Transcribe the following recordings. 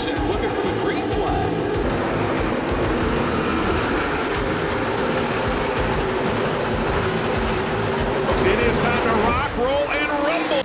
racing, looking for the green flag. It is time to rock, roll, and rumble.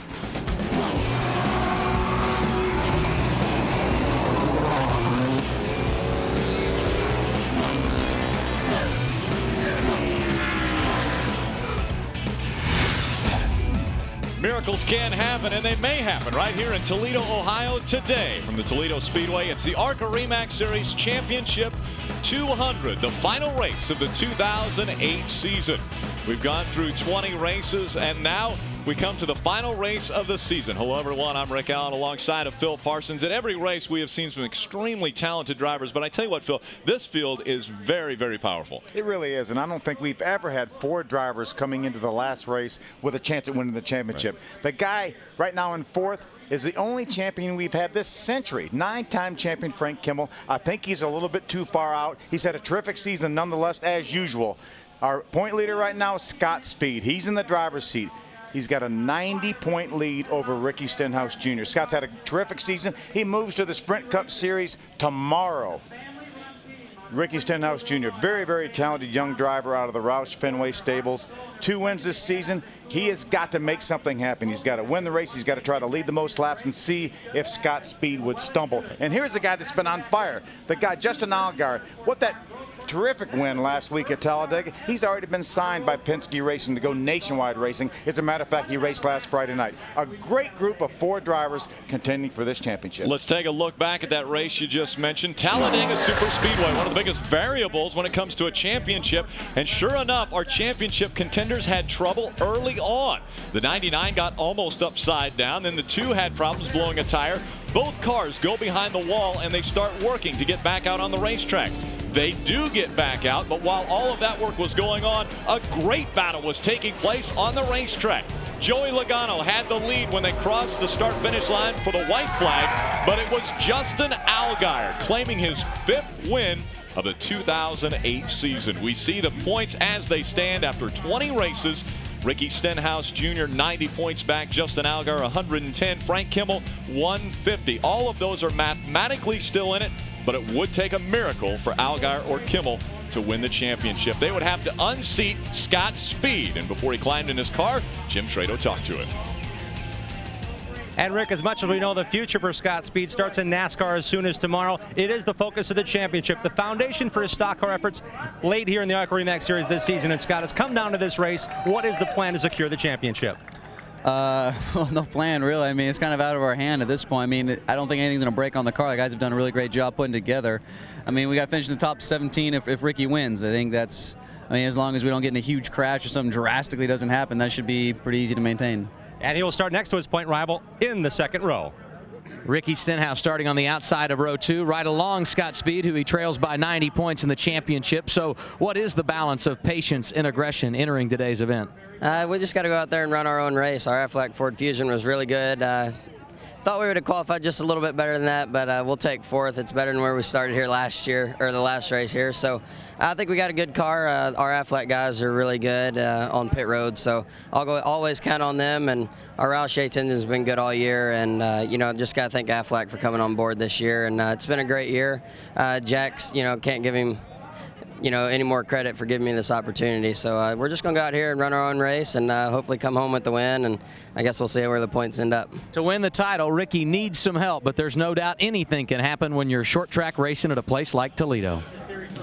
Miracles can happen, and they may happen right here in Toledo, Ohio today. From the Toledo Speedway, it's the ARCA REMAX Series Championship 200, the final race of the 2008 season. We've gone through 20 races, and now we come to the final race of the season. Hello, everyone. I'm Rick Allen alongside of Phil Parsons. At every race, we have seen some extremely talented drivers, but I tell you what, Phil, this field is very, very powerful. It really is, and I don't think we've ever had 4 drivers coming into the last race with a chance at winning the championship. Right. The guy right now in 4th is the only champion we've had this century. 9-time champion Frank Kimmel. I think he's a little bit too far out. He's had a terrific season nonetheless, as usual. Our point leader right now is Scott Speed. He's in the driver's seat. He's got a 90-point lead over Ricky Stenhouse Jr. Scott's had a terrific season. He moves to the Sprint Cup Series tomorrow. Ricky Stenhouse Jr., very, very talented young driver out of the Roush Fenway stables. 2 wins this season. He has got to make something happen. He's got to win the race. He's got to try to lead the most laps and see if Scott Speed would stumble. And here's the guy that's been on fire. The guy, Justin Allgaier. What that terrific win last week at Talladega. He's already been signed by Penske Racing to go nationwide racing. As a matter of fact, he raced last Friday night. A great group of 4 drivers contending for this championship. Let's take a look back at that race you just mentioned. Talladega Super Speedway, one of the biggest variables when it comes to a championship. And sure enough, our championship contenders had trouble early on. The 99 got almost upside down. Then the 2 had problems blowing a tire. Both cars go behind the wall and they start working to get back out on the racetrack. They do get back out, but while all of that work was going on, a great battle was taking place on the racetrack. Joey Logano had the lead when they crossed the start-finish line for the white flag, but it was Justin Allgaier claiming his 5th win of the 2008 season. We see the points as they stand after 20 races. Ricky Stenhouse Jr. 90 points back, Justin Allgaier 110, Frank Kimmel 150. All of those are mathematically still in it, but it would take a miracle for Allgaier or Kimmel to win the championship. They would have to unseat Scott Speed, and before he climbed in his car, Jim Trado talked to him. And Rick, as much as we know the future for Scott Speed starts in NASCAR as soon as tomorrow, it is the focus of the championship. The foundation for his stock car efforts laid here in the ARCA REMAX Series this season. And Scott, it's come down to this race. What is the plan to secure the championship? Well, no plan, really. I mean, it's kind of out of our hand at this point. I mean, I don't think anything's going to break on the car. The guys have done a really great job putting together. I mean, we got to finish in the top 17 if Ricky wins. I think that's, I mean, as long as we don't get in a huge crash or something drastically doesn't happen, that should be pretty easy to maintain. And he will start next to his point rival in the 2nd row. Ricky Stenhouse starting on the outside of row 2, right along Scott Speed, who he trails by 90 points in the championship. So what is the balance of patience and aggression entering today's event? We just got to go out there and run our own race. Our Aflac Ford Fusion was really good. Thought we would have qualified just a little bit better than that, but we'll take 4th. It's better than where we started here last year, or the last race here. So I think we got a good car. Our Aflac guys are really good on pit road, so I'll always count on them. And our Roush Yates engine's been good all year, and you know, just got to thank Aflac for coming on board this year. And it's been a great year. Jack's, you know, can't give him, you know, any more credit for giving me this opportunity. So we're just going to go out here and run our own race and hopefully come home with the win, and I guess we'll see where the points end up. To win the title, Ricky needs some help, but there's no doubt anything can happen when you're short track racing at a place like Toledo.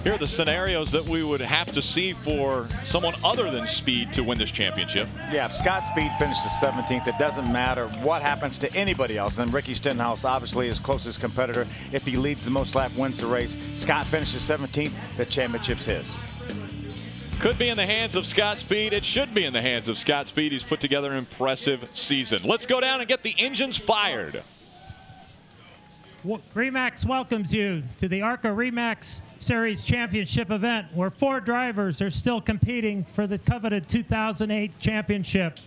Here are the scenarios that we would have to see for someone other than Speed to win this championship. Yeah, if Scott Speed finishes 17th, it doesn't matter what happens to anybody else. And Ricky Stenhouse, obviously his closest competitor. If he leads the most lap, wins the race. Scott finishes 17th, the championship's his. Could be in the hands of Scott Speed. It should be in the hands of Scott Speed. He's put together an impressive season. Let's go down and get the engines fired. REMAX welcomes you to the ARCA REMAX Series Championship event, where 4 drivers are still competing for the coveted 2008 championship.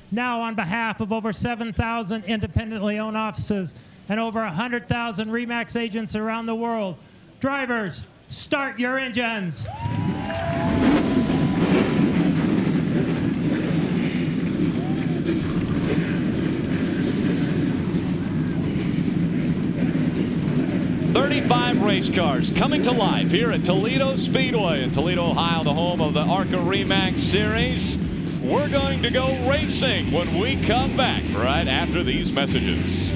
Now, on behalf of over 7,000 independently owned offices and over 100,000 REMAX agents around the world, drivers, start your engines. 35 race cars coming to life here at Toledo Speedway in Toledo, Ohio, the home of the ARCA REMAX Series. We're going to go racing when we come back right after these messages.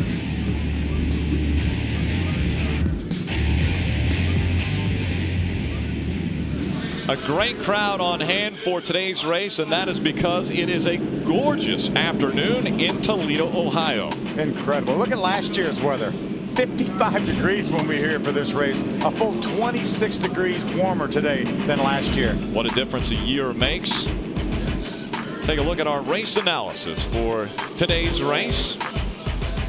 A great crowd on hand for today's race, and that is because it is a gorgeous afternoon in Toledo, Ohio. Incredible. Look at last year's weather. 55 degrees when we're here for this race. A full 26 degrees warmer today than last year. What a difference a year makes. Take a look at our race analysis for today's race.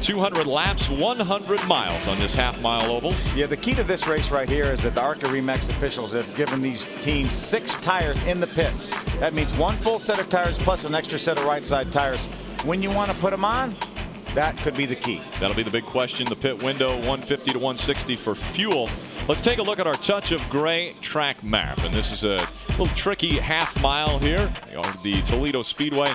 200 laps, 100 miles on this half-mile oval. Yeah, the key to this race right here is that the ARCA REMAX officials have given these teams 6 tires in the pits. That means 1 full set of tires plus an extra set of right side tires. When you want to put them on, that could be the key. That'll be the big question. The pit window, 150 to 160 for fuel. Let's take a look at our touch of gray track map. And this is a little tricky half-mile here. The Toledo Speedway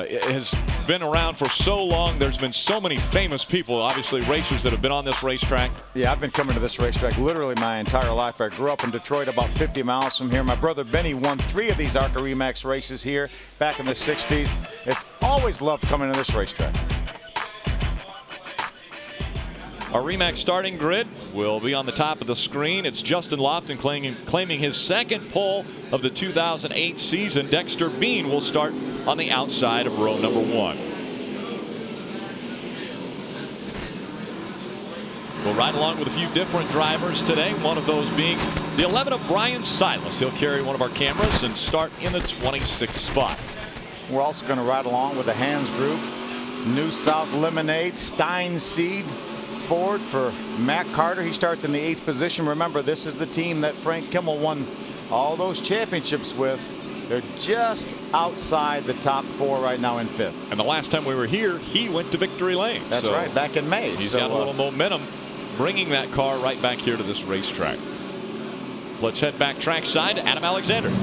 it has been around for so long. There's been so many famous people, obviously racers that have been on this racetrack. Yeah, I've been coming to this racetrack literally my entire life. I grew up in Detroit, about 50 miles from here. My brother Benny won 3 of these ARCA REMAX races here back in the 60s. I've always loved coming to this racetrack. Our REMAX starting grid will be on the top of the screen. It's Justin Lofton claiming his second pole of the 2008 season. Dexter Bean will start on the outside of row number 1. We'll ride along with a few different drivers today. One of those being the 11 of Brian Silas. He'll carry one of our cameras and start in the 26th spot. We're also going to ride along with the Hantz group. New South Lemonade, Stein Seed Ford for Matt Carter. He starts in the 8th position. Remember, this is the team that Frank Kimmel won all those championships with. They're just outside the top 4 right now in 5th. And the last time we were here, he went to victory lane. That's right, back in May. He's got a little momentum bringing that car right back here to this racetrack. Let's head back trackside to Adam Alexander.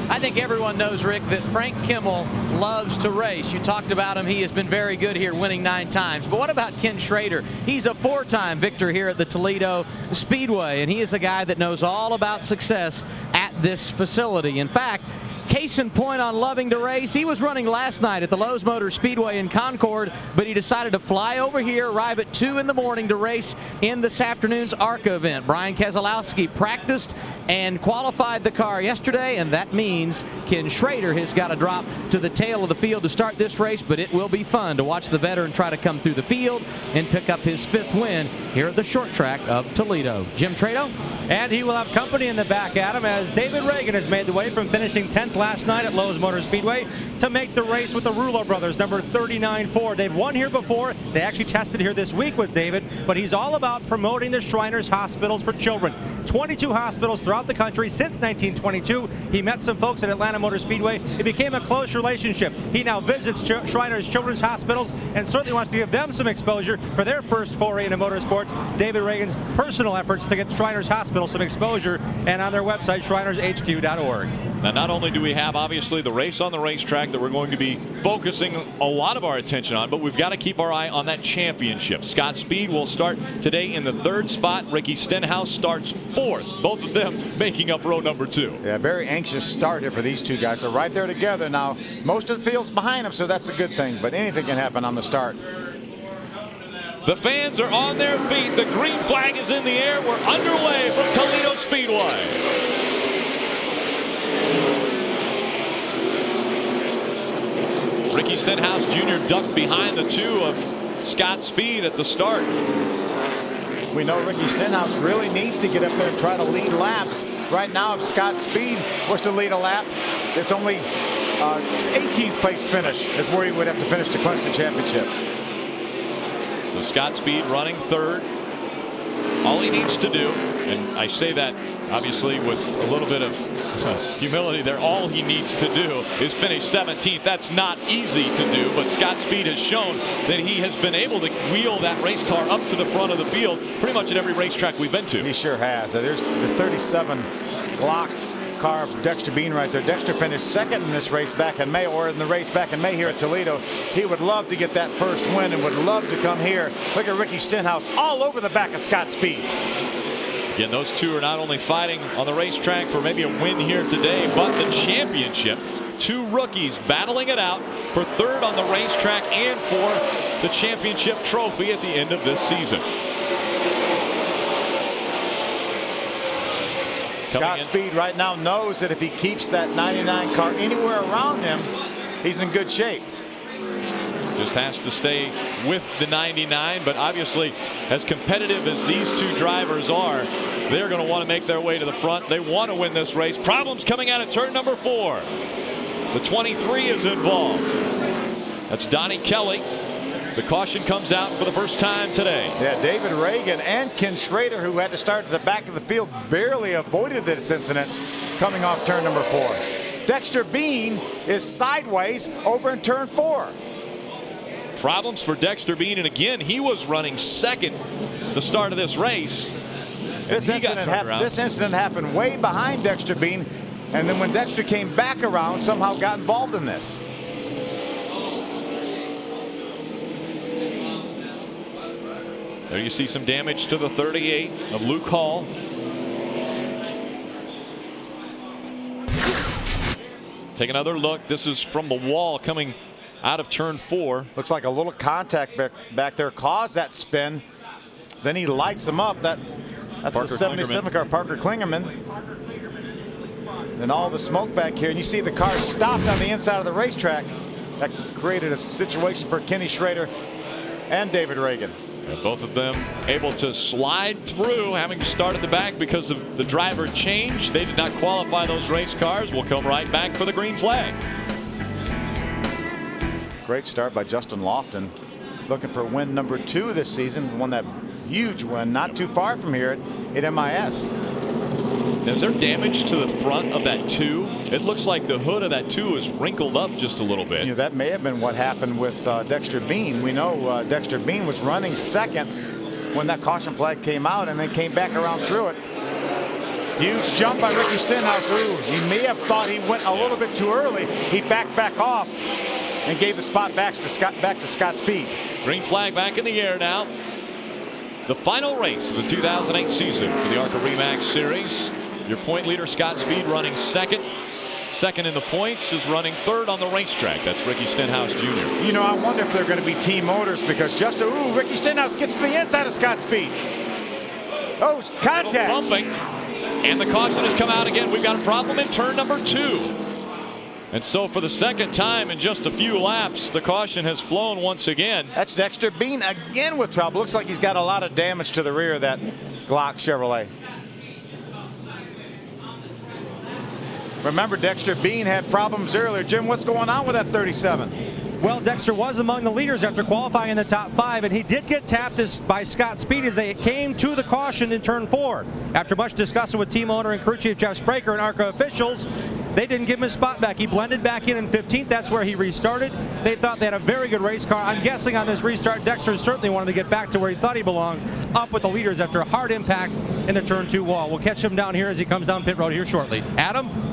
I think everyone knows, Rick, that Frank Kimmel loves to race. You talked about him. He has been very good here, winning 9 times. But what about Ken Schrader? He's a 4-time victor here at the Toledo Speedway, and he is a guy that knows all about success at this facility. In fact, case in point on loving to race, he was running last night at the Lowe's Motor Speedway in Concord, but he decided to fly over here, arrive at 2 in the morning to race in this afternoon's ARCA event. Brian Keselowski practiced and qualified the car yesterday, and that means Ken Schrader has got to drop to the tail of the field to start this race, but it will be fun to watch the veteran try to come through the field and pick up his 5th win here at the short track of Toledo. Jim Trado. And he will have company in the back, Adam, as David Reagan has made the way from finishing 10th last night at Lowe's Motor Speedway to make the race with the Rulo brothers, number 39 Ford. They've won here before. They actually tested here this week with David, but he's all about promoting the Shriners Hospitals for Children. 22 hospitals throughout the country since 1922. He met some folks at Atlanta Motor Speedway. It became a close relationship. He now visits Shriners Children's Hospitals and certainly wants to give them some exposure for their first foray into motorsports. David Reagan's personal efforts to get Shriners Hospital some exposure, and on their website, shrinershq.org. Now, not only do we have, obviously, the race on the racetrack that we're going to be focusing a lot of our attention on, but we've got to keep our eye on that championship. Scott Speed will start today in the 3rd spot. Ricky Stenhouse starts 4th. Both of them making up row number 2. Yeah, very anxious start here for these two guys. They're right there together now. Most of the field's behind them, so that's a good thing, but anything can happen on the start. The fans are on their feet. The green flag is in the air. We're underway from Toledo Speedway. Ricky Stenhouse Jr. ducked behind the 2 of Scott Speed at the start. We know Ricky Stenhouse really needs to get up there and try to lead laps. Right now, if Scott Speed was to lead a lap, it's only 18th place finish is where he would have to finish to clinch the championship. So Scott Speed running 3rd. All he needs to do, and I say that obviously with a little bit of humility there, all he needs to do is finish 17th. That's not easy to do, but Scott Speed has shown that he has been able to wheel that race car up to the front of the field pretty much at every racetrack we've been to. He sure has. There's the 37 Glock car of Dexter Bean right there. Dexter finished second in this race back in May, or in the race back in May here at Toledo. He would love to get that first win and would love to come here. Look at Ricky Stenhouse all over the back of Scott Speed. Again, those two are not only fighting on the racetrack for maybe a win here today, but the championship. Two rookies battling it out for third on the racetrack and for the championship trophy at the end of this season. Scott Speed right now knows that if he keeps that 99 car anywhere around him, he's in good shape. Just has to stay with the 99, but obviously as competitive as these two drivers are, they're going to want to make their way to the front. They want to win this race. Problems coming out of turn number 4. The 23 is involved. That's Donnie Kelly. The caution comes out for the first time today. Yeah, David Reagan and Ken Schrader, who had to start at the back of the field, barely avoided this incident coming off turn number 4. Dexter Bean is sideways over in turn 4. Problems for Dexter Bean, and again, he was running second the start of this race. This incident happened way behind Dexter Bean, and then when Dexter came back around, somehow got involved in this. There you see some damage to the 38 of Luke Hall. Take another look. This is from the wall coming out of turn 4. Looks like a little contact back there caused that spin. Then he lights them up. That's Parker the 77 car, Parker Klingerman. And all the smoke back here. And you see the car stopped on the inside of the racetrack. That created a situation for Kenny Schrader and David Reagan. And both of them able to slide through, having to start at the back because of the driver change. They did not qualify those race cars. Will come right back for the green flag. Great start by Justin Lofton, looking for win number 2 this season. Won that huge win not too far from here at MIS. Now, is there damage to the front of that 2? It looks like the hood of that 2 is wrinkled up just a little bit. You know, that may have been what happened with Dexter Bean. We know Dexter Bean was running second when that caution flag came out and then came back around through it. Huge jump by Ricky Stenhouse. Ooh, he may have thought he went a little bit too early. He backed back off and gave the spot back to Scott Speed. Green flag back in the air now. The final race of the 2008 season for the ARCA REMAX Series. Your point leader, Scott Speed, running second. Second in the points, is running third on the racetrack. That's Ricky Stenhouse Jr. You know, I wonder if they're going to be team motors because Ricky Stenhouse gets to the inside of Scott Speed. Oh, contact. Bumping. And the caution has come out again. We've got a problem in turn number 2. And so for the second time in just a few laps, the caution has flown once again. That's Dexter Bean again with trouble. Looks like he's got a lot of damage to the rear of that Glock Chevrolet. Remember, Dexter Bean had problems earlier. Jim, what's going on with that 37? Well, Dexter was among the leaders after qualifying in the top 5, and he did get tapped by Scott Speed as they came to the caution in turn 4. After much discussion with team owner and crew chief Jeff Spraker and ARCA officials, they didn't give him his spot back. He blended back in 15th. That's where he restarted. They thought they had a very good race car. I'm guessing on this restart, Dexter certainly wanted to get back to where he thought he belonged, up with the leaders after a hard impact in the turn 2 wall. We'll catch him down here as he comes down pit road here shortly. Adam?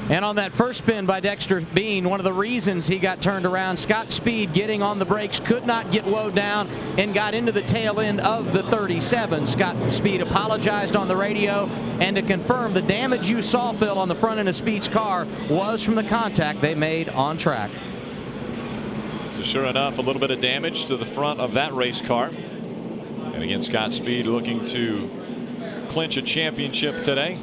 And on that first spin by Dexter Bean, one of the reasons he got turned around, Scott Speed getting on the brakes, could not get woe down and got into the tail end of the 37. Scott Speed apologized on the radio, and to confirm, the damage you saw, Phil, on the front end of Speed's car was from the contact they made on track. So sure enough, a little bit of damage to the front of that race car. And again, Scott Speed looking to clinch a championship today.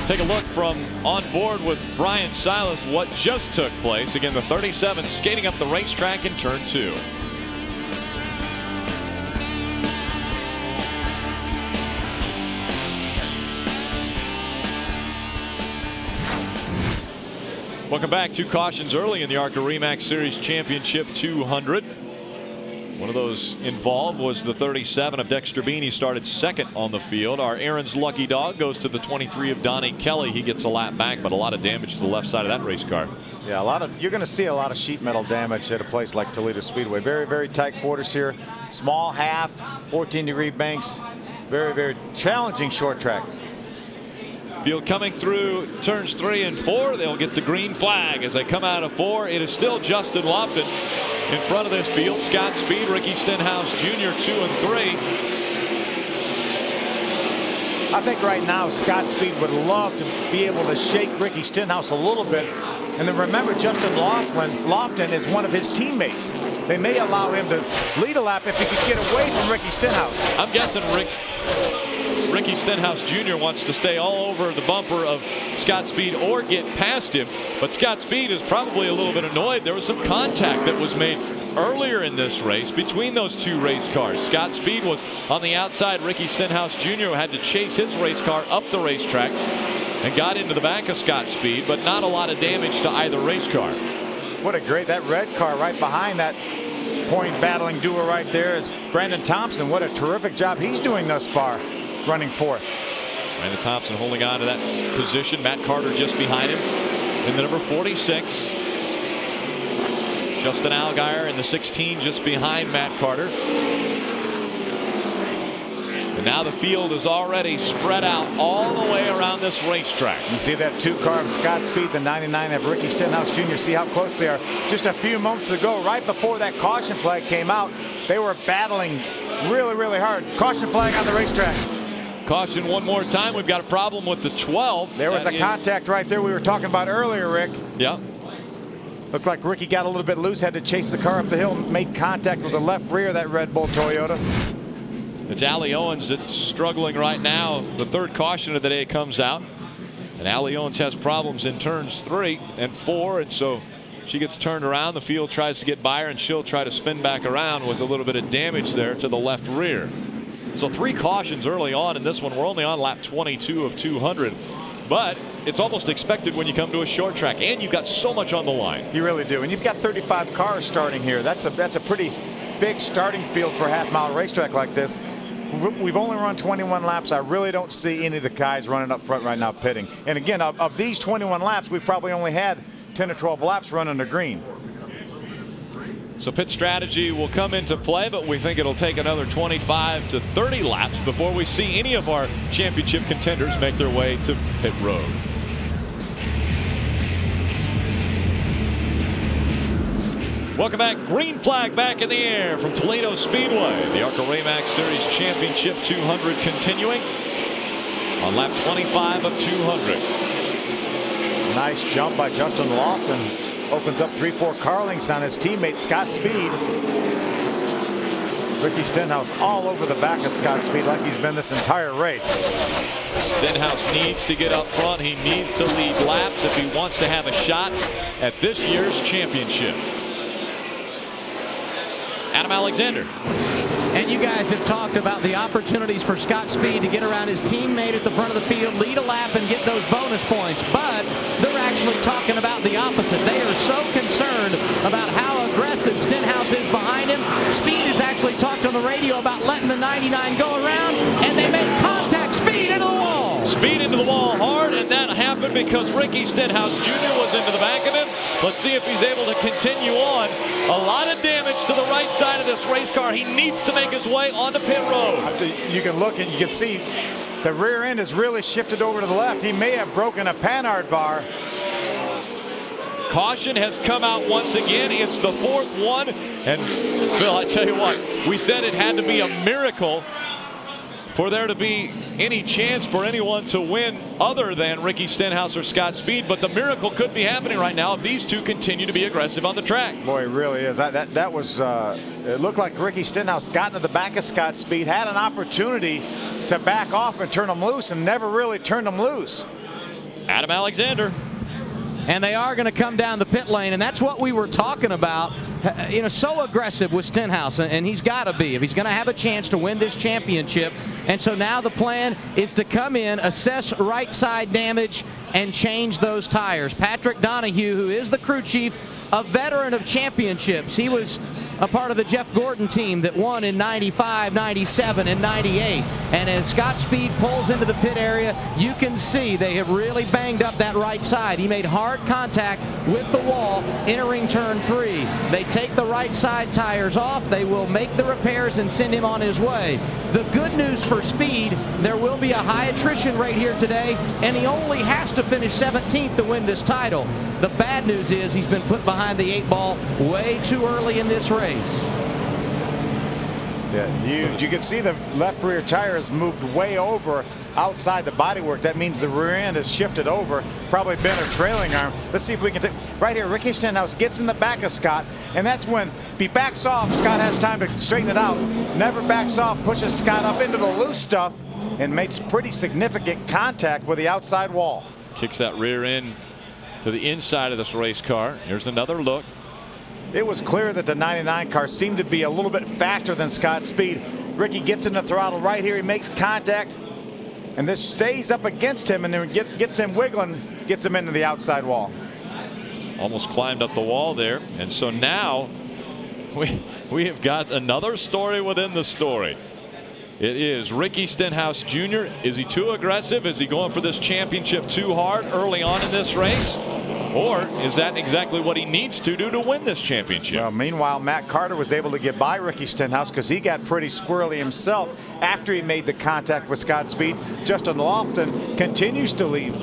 Take a look from on board with Brian Silas what just took place. Again, the 37 skating up the racetrack in turn 2. Welcome back. 2 cautions early in the ARCA REMAX Series Championship 200. One of those involved was the 37 of Dexter Bean. He started second on the field. Our Aaron's lucky dog goes to the 23 of Donnie Kelly. He gets a lap back, but a lot of damage to the left side of that race car. Yeah, you're going to see a lot of sheet metal damage at a place like Toledo Speedway. Very, very tight quarters here. Small half, 14-degree banks. Very, very challenging short track. Field coming through turns 3 and 4. They'll get the green flag as they come out of 4. It is still Justin Lofton in front of this field. Scott Speed, Ricky Stenhouse Jr. 2 and 3. I think right now Scott Speed would love to be able to shake Ricky Stenhouse a little bit. And then remember, Justin Lofton is one of his teammates. They may allow him to lead a lap if he could get away from Ricky Stenhouse. I'm guessing Ricky Stenhouse Jr. wants to stay all over the bumper of Scott Speed or get past him. But Scott Speed is probably a little bit annoyed. There was some contact that was made earlier in this race between those two race cars. Scott Speed was on the outside. Ricky Stenhouse Jr. had to chase his race car up the racetrack and got into the back of Scott Speed, but not a lot of damage to either race car. What a great, that red car right behind that point battling duo right there is Brandon Thompson. What a terrific job he's doing thus far, running fourth. Brandon Thompson holding on to that position. Matt Carter just behind him in the number 46. Justin Allgaier in the 16 just behind Matt Carter. And now the field is already spread out all the way around this racetrack. You see that 2 car of Scott Speed, the 99 of Ricky Stenhouse Jr. See how close they are. Just a few moments ago, right before that caution flag came out, they were battling really, really hard. Caution flag on the racetrack. Caution one more time. We've got a problem with the 12. There was a contact right there we were talking about earlier, Rick. Yeah. Looked like Ricky got a little bit loose, had to chase the car up the hill, made contact with the left rear of that Red Bull Toyota. It's Allie Owens that's struggling right now. The 3rd caution of the day comes out. And Allie Owens has problems in turns 3 and 4. And so she gets turned around. The field tries to get by her, and she'll try to spin back around with a little bit of damage there to the left rear. So 3 cautions early on in this one. We're only on lap 22 of 200. But it's almost expected when you come to a short track, and you've got so much on the line. You really do. And you've got 35 cars starting here. That's a pretty big starting field for a half-mile racetrack like this. We've only run 21 laps. I really don't see any of the guys running up front right now pitting. And again, of these 21 laps, we've probably only had 10 or 12 laps running the green. So pit strategy will come into play, but we think it'll take another 25 to 30 laps before we see any of our championship contenders make their way to pit road. Welcome back. Green flag back in the air from Toledo Speedway. The ARCA Series Championship 200 continuing on lap 25 of 200. Nice jump by Justin Lofton. Opens up 3-4 car lengths on his teammate Scott Speed. Ricky Stenhouse all over the back of Scott Speed like he's been this entire race. Stenhouse needs to get up front. He needs to lead laps if he wants to have a shot at this year's championship. Adam Alexander. And you guys have talked about the opportunities for Scott Speed to get around his teammate at the front of the field, lead a lap, and get those bonus points. But they're actually talking about the opposite. They are so concerned about how aggressive Stenhouse is behind him. Speed has actually talked on the radio about letting the 99 go around, and they make contact. Speed into the wall. Speed into the wall hard, and that happened because Ricky Stenhouse Jr. was into the back of him. Let's see if he's able to continue on. A lot of damage to the right side of this race car. He needs to make his way onto pit road. You can look and you can see the rear end has really shifted over to the left. He may have broken a Panhard bar. Caution has come out once again. It's the 4th one. And Phil, I tell you what, we said it had to be a miracle for there to be any chance for anyone to win other than Ricky Stenhouse or Scott Speed, but the miracle could be happening right now if these two continue to be aggressive on the track. Boy, it really is. That was, it looked like Ricky Stenhouse got into the back of Scott Speed, had an opportunity to back off and turn him loose, and never really turned him loose. Adam Alexander. And they are going to come down the pit lane, and that's what we were talking about. You know, so aggressive with Stenhouse, and he's got to be if he's going to have a chance to win this championship. And so now the plan is to come in, assess right side damage, and change those tires. Patrick Donahue, who is the crew chief, a veteran of championships. He was a part of the Jeff Gordon team that won in 95, 97, and 98. And as Scott Speed pulls into the pit area, you can see they have really banged up that right side. He made hard contact with the wall entering turn 3. They take the right side tires off. They will make the repairs and send him on his way. The good news for Speed, there will be a high attrition rate here today, and he only has to finish 17th to win this title. The bad news is he's been put behind the 8 ball way too early in this race. Yeah, you can see the left rear tire has moved way over outside the bodywork. That means the rear end has shifted over, probably bent a trailing arm. Let's see if we can take right here. Ricky Stenhouse gets in the back of Scott, and that's when if he backs off, Scott has time to straighten it out. Never backs off, pushes Scott up into the loose stuff, and makes pretty significant contact with the outside wall. Kicks that rear end to the inside of this race car. Here's another look. It was clear that the 99 car seemed to be a little bit faster than Scott Speed. Ricky gets in the throttle right here. He makes contact, and this stays up against him, and then gets him wiggling, gets him into the outside wall. Almost climbed up the wall there, and so now we have got another story within the story. It is Ricky Stenhouse Jr. Is he too aggressive? Is he going for this championship too hard early on in this race? Or is that exactly what he needs to do to win this championship? Well, meanwhile, Matt Carter was able to get by Ricky Stenhouse because he got pretty squirrely himself after he made the contact with Scott Speed. Justin Lofton continues to lead.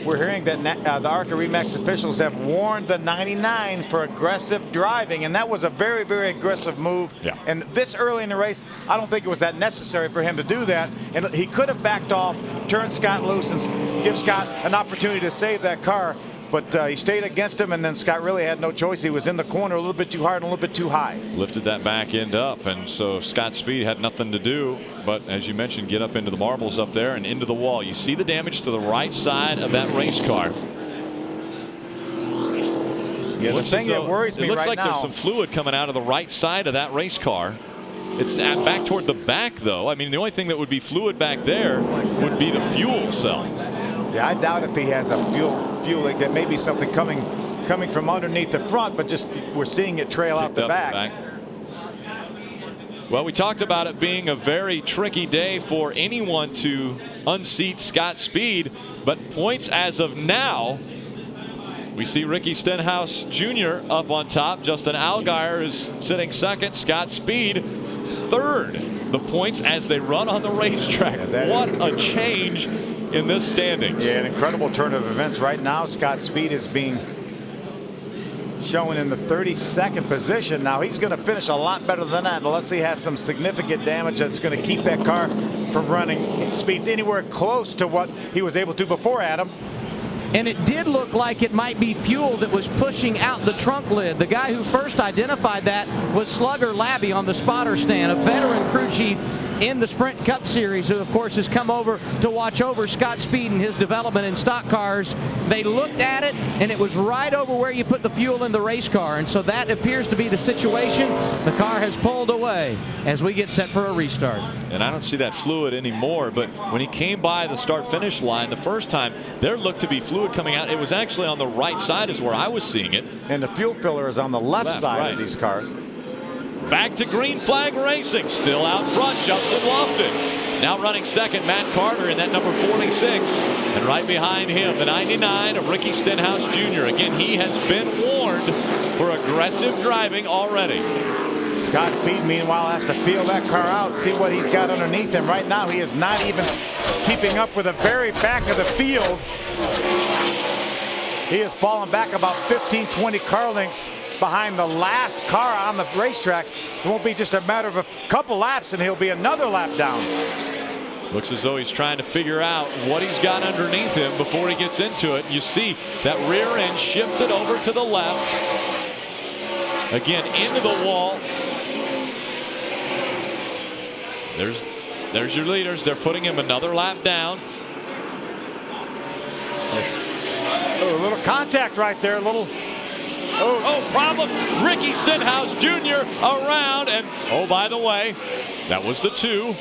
We're hearing that the ARCA Remax officials have warned the 99 for aggressive driving, and that was a very, very aggressive move. Yeah. And this early in the race, I don't think it was that necessary for him to do that. And he could have backed off, turned Scott loose, and give Scott an opportunity to save that car. But he stayed against him, and then Scott really had no choice. He was in the corner a little bit too hard and a little bit too high. Lifted that back end up, and so Scott Speed had nothing to do but, as you mentioned, get up into the marbles up there and into the wall. You see the damage to the right side of that race car. Yeah, the thing that worries me right now. It looks like there's some fluid coming out of the right side of that race car. It's back toward the back, though. I mean, the only thing that would be fluid back there would be the fuel cell. Yeah, I doubt if he has a fuel leak. That may be something coming from underneath the front, but just we're seeing it trail out the back. Well, we talked about it being a very tricky day for anyone to unseat Scott Speed, but points as of now, we see Ricky Stenhouse Jr. up on top. Justin Allgaier is sitting second. Scott Speed third. The points as they run on the racetrack. Yeah, what a change in this standings. Yeah, an incredible turn of events. Right now, Scott Speed is being shown in the 32nd position. Now, he's going to finish a lot better than that unless he has some significant damage that's going to keep that car from running speeds anywhere close to what he was able to before, Adam. And it did look like it might be fuel that was pushing out the trunk lid. The guy who first identified that was Slugger Labby on the spotter stand, a veteran crew chief in the Sprint Cup Series, who of course has come over to watch over Scott Speed and his development in stock cars. They looked at it, and it was right over where you put the fuel in the race car, and so that appears to be the situation. The car has pulled away as we get set for a restart. And I don't see that fluid anymore, but when he came by the start-finish line the first time, there looked to be fluid coming out. It was actually on the right side is where I was seeing it. And the fuel filler is on the left side of these cars. Back to green flag racing. Still out front, Justin Lofton. Now running second, Matt Carter in that number 46. And right behind him, the 99 of Ricky Stenhouse Jr. Again, he has been warned for aggressive driving already. Scott Speed, meanwhile, has to feel that car out, see what he's got underneath him. Right now, he is not even keeping up with the very back of the field. He has fallen back about 15, 20 car lengths behind the last car on the racetrack. It won't be just a matter of a couple laps, and he'll be another lap down. Looks as though he's trying to figure out what he's got underneath him before he gets into it. You see that rear end shifted over to the left. Again, into the wall. There's your leaders. They're putting him another lap down. Yes. Oh, a little contact right there. A little. Oh, problem. Ricky Stenhouse Jr. around. And, oh, by the way, that was the 2.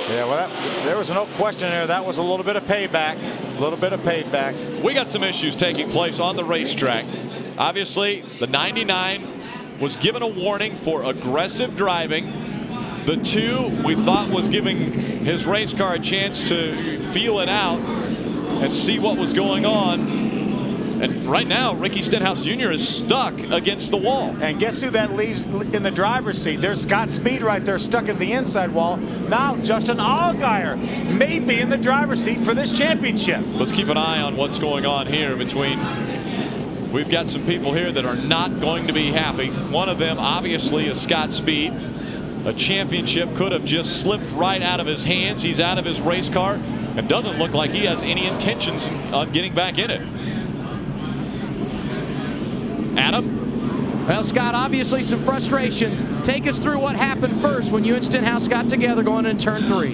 Yeah, well, there was no question there. That was a little bit of payback. A little bit of payback. We got some issues taking place on the racetrack. Obviously, the 99 was given a warning for aggressive driving. The 2 we thought was giving his race car a chance to feel it out and see what was going on. And right now, Ricky Stenhouse Jr. is stuck against the wall. And guess who that leaves in the driver's seat? There's Scott Speed right there stuck in the inside wall. Now Justin Allgaier may be in the driver's seat for this championship. Let's keep an eye on what's going on here between. We've got some people here that are not going to be happy. One of them obviously is Scott Speed. A championship could have just slipped right out of his hands. He's out of his race car and doesn't look like he has any intentions on getting back in it. Adam? Well, Scott, obviously some frustration. Take us through what happened first when you and Stenhouse got together going into turn 3.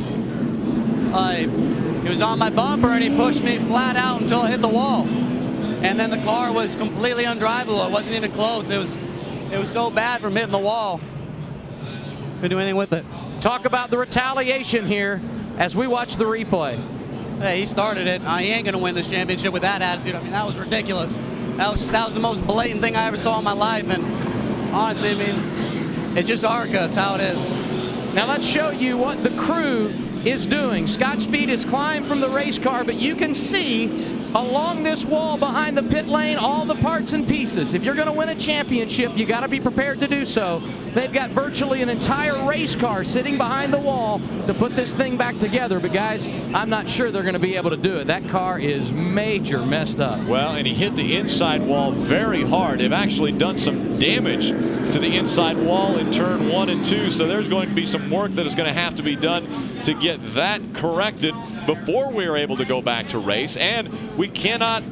He was on my bumper and he pushed me flat out until I hit the wall. And then the car was completely undrivable. It wasn't even close. It was so bad from hitting the wall. Couldn't do anything with it. Talk about the retaliation here as we watch the replay. Hey, he started it. He ain't going to win this championship with that attitude. I mean, that was ridiculous. That was the most blatant thing I ever saw in my life. And honestly, I mean, it's just ARCA. It's how it is. Now let's show you what the crew is doing. Scott Speed has climbed from the race car, but you can see along this wall behind the pit lane all the parts and pieces. If you're going to win a championship, you got to be prepared to do so. They've got virtually an entire race car sitting behind the wall to put this thing back together. But guys, I'm not sure they're going to be able to do it. That car is major messed up. Well, and he hit the inside wall very hard. They've actually done some damage to the inside wall in turn 1 and 2. So there's going to be some work that is going to have to be done to get that corrected before we're able to go back to race. And we cannot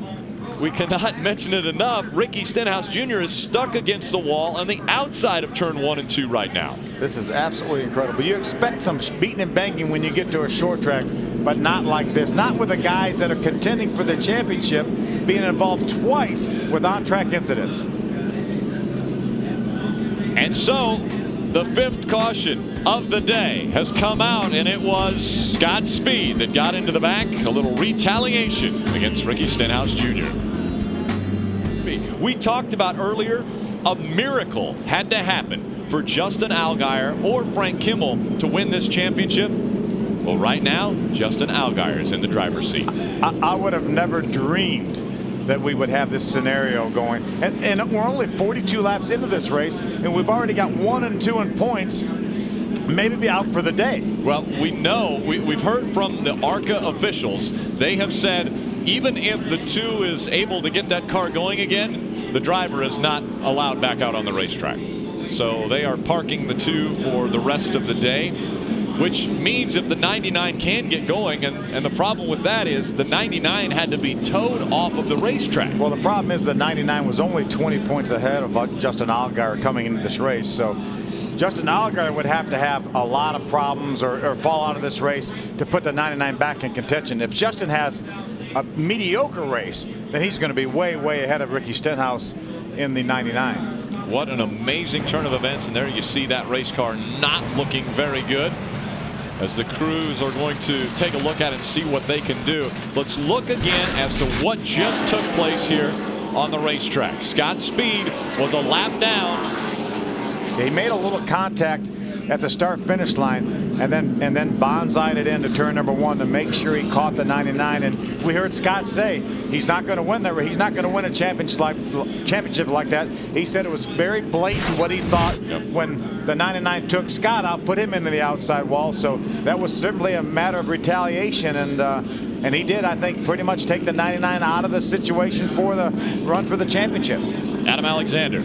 mention it enough. Ricky Stenhouse Jr. is stuck against the wall on the outside of turn 1 and 2 right now. This is absolutely incredible. You expect some beating and banging when you get to a short track, but not like this. Not with the guys that are contending for the championship being involved twice with on-track incidents. And so the 5th caution of the day has come out, and it was Scott Speed that got into the back. A little retaliation against Ricky Stenhouse Jr. We talked about earlier, a miracle had to happen for Justin Allgaier or Frank Kimmel to win this championship. Well, right now, Justin Allgaier is in the driver's seat. I would have never dreamed that we would have this scenario going. And we're only 42 laps into this race, and we've already got 1 and 2 in points. Maybe be out for the day. Well, we know, we've heard from the ARCA officials. They have said even if the 2 is able to get that car going again, the driver is not allowed back out on the racetrack. So they are parking the 2 for the rest of the day, which means if the 99 can get going, and the problem with that is the 99 had to be towed off of the racetrack. Well, the problem is the 99 was only 20 points ahead of Justin Allgaier coming into this race. So Justin Allgaier would have to have a lot of problems or fall out of this race to put the 99 back in contention. If Justin has a mediocre race, then he's going to be way, way ahead of Ricky Stenhouse in the 99. What an amazing turn of events, and there you see that race car not looking very good, as the crews are going to take a look at it and see what they can do. Let's look again as to what just took place here on the racetrack. Scott Speed was a lap down. He made a little contact at the start-finish line and then bonsai'd it into turn number 1 to make sure he caught the 99. And we heard Scott say he's not going to win that. He's not going to win a championship like that. He said it was very blatant what he thought when the 99 took Scott out, put him into the outside wall. So that was certainly a matter of retaliation, and he did, I think, pretty much take the 99 out of the situation for the run for the championship. Adam Alexander.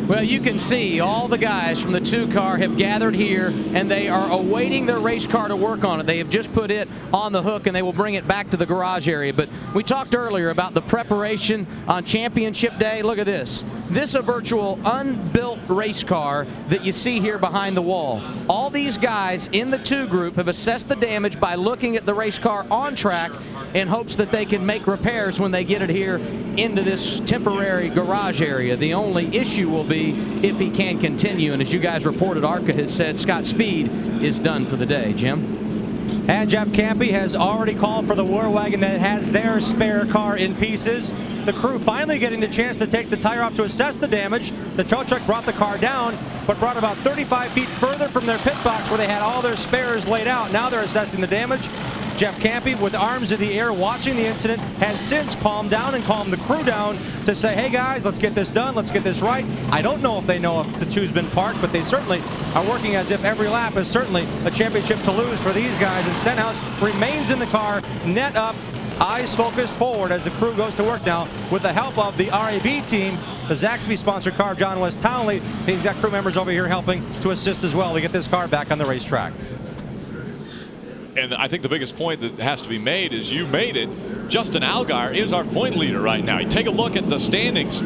Well, you can see all the guys from the 2 car have gathered here, and they are awaiting their race car to work on it. They have just put it on the hook, and they will bring it back to the garage area. But we talked earlier about the preparation on championship day. Look at this. This is a virtual unbuilt race car that you see here behind the wall. All these guys in the 2 group have assessed the damage by looking at the race car on track in hopes that they can make repairs when they get it here into this temporary garage area. The only issue will be if he can continue, and as you guys reported, ARCA has said Scott Speed is done for the day. Jim? And Jeff Campy has already called for the war wagon that has their spare car in pieces. The crew finally getting the chance to take the tire off to assess the damage. The tow truck brought the car down, but brought about 35 feet further from their pit box where they had all their spares laid out. Now they're assessing the damage. Jeff Campy, with arms in the air watching the incident, has since calmed down and calmed the crew down to say, hey guys, let's get this done, let's get this right. I don't know if they know if the two's been parked, but they certainly are working as if every lap is certainly a championship to lose for these guys. And Stenhouse remains in the car, net up, eyes focused forward as the crew goes to work now with the help of the RAB team, the Zaxby sponsored car, John West Townley. He's got crew members over here helping to assist as well to get this car back on the racetrack. And I think the biggest point that has to be made is you made it. Justin Allgaier is our point leader right now. You take a look at the standings.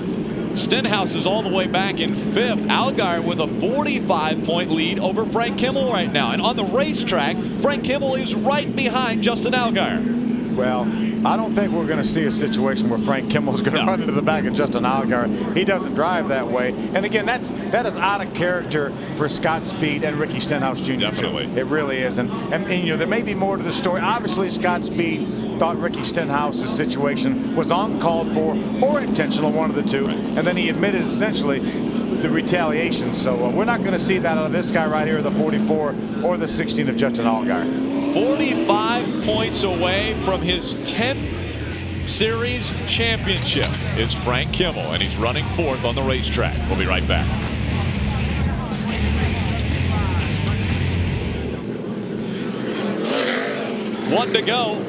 Stenhouse is all the way back in 5th. Allgaier with a 45-point lead over Frank Kimmel right now. And on the racetrack, Frank Kimmel is right behind Justin Allgaier. Well, I don't think we're going to see a situation where Frank Kimmel is going to run into the back of Justin Allgaier. He doesn't drive that way. And again, that is out of character for Scott Speed and Ricky Stenhouse Jr. Definitely. It really is. And you know, there may be more to the story. Obviously, Scott Speed thought Ricky Stenhouse's situation was uncalled for or intentional, one of the two. Right. And then he admitted essentially the retaliation. So we're not going to see that out of this guy right here, the 44 or the 16 of Justin Allgaier. 45 points away from his 10th series championship is Frank Kimmel, and he's running 4th on the racetrack. We'll be right back. One to go.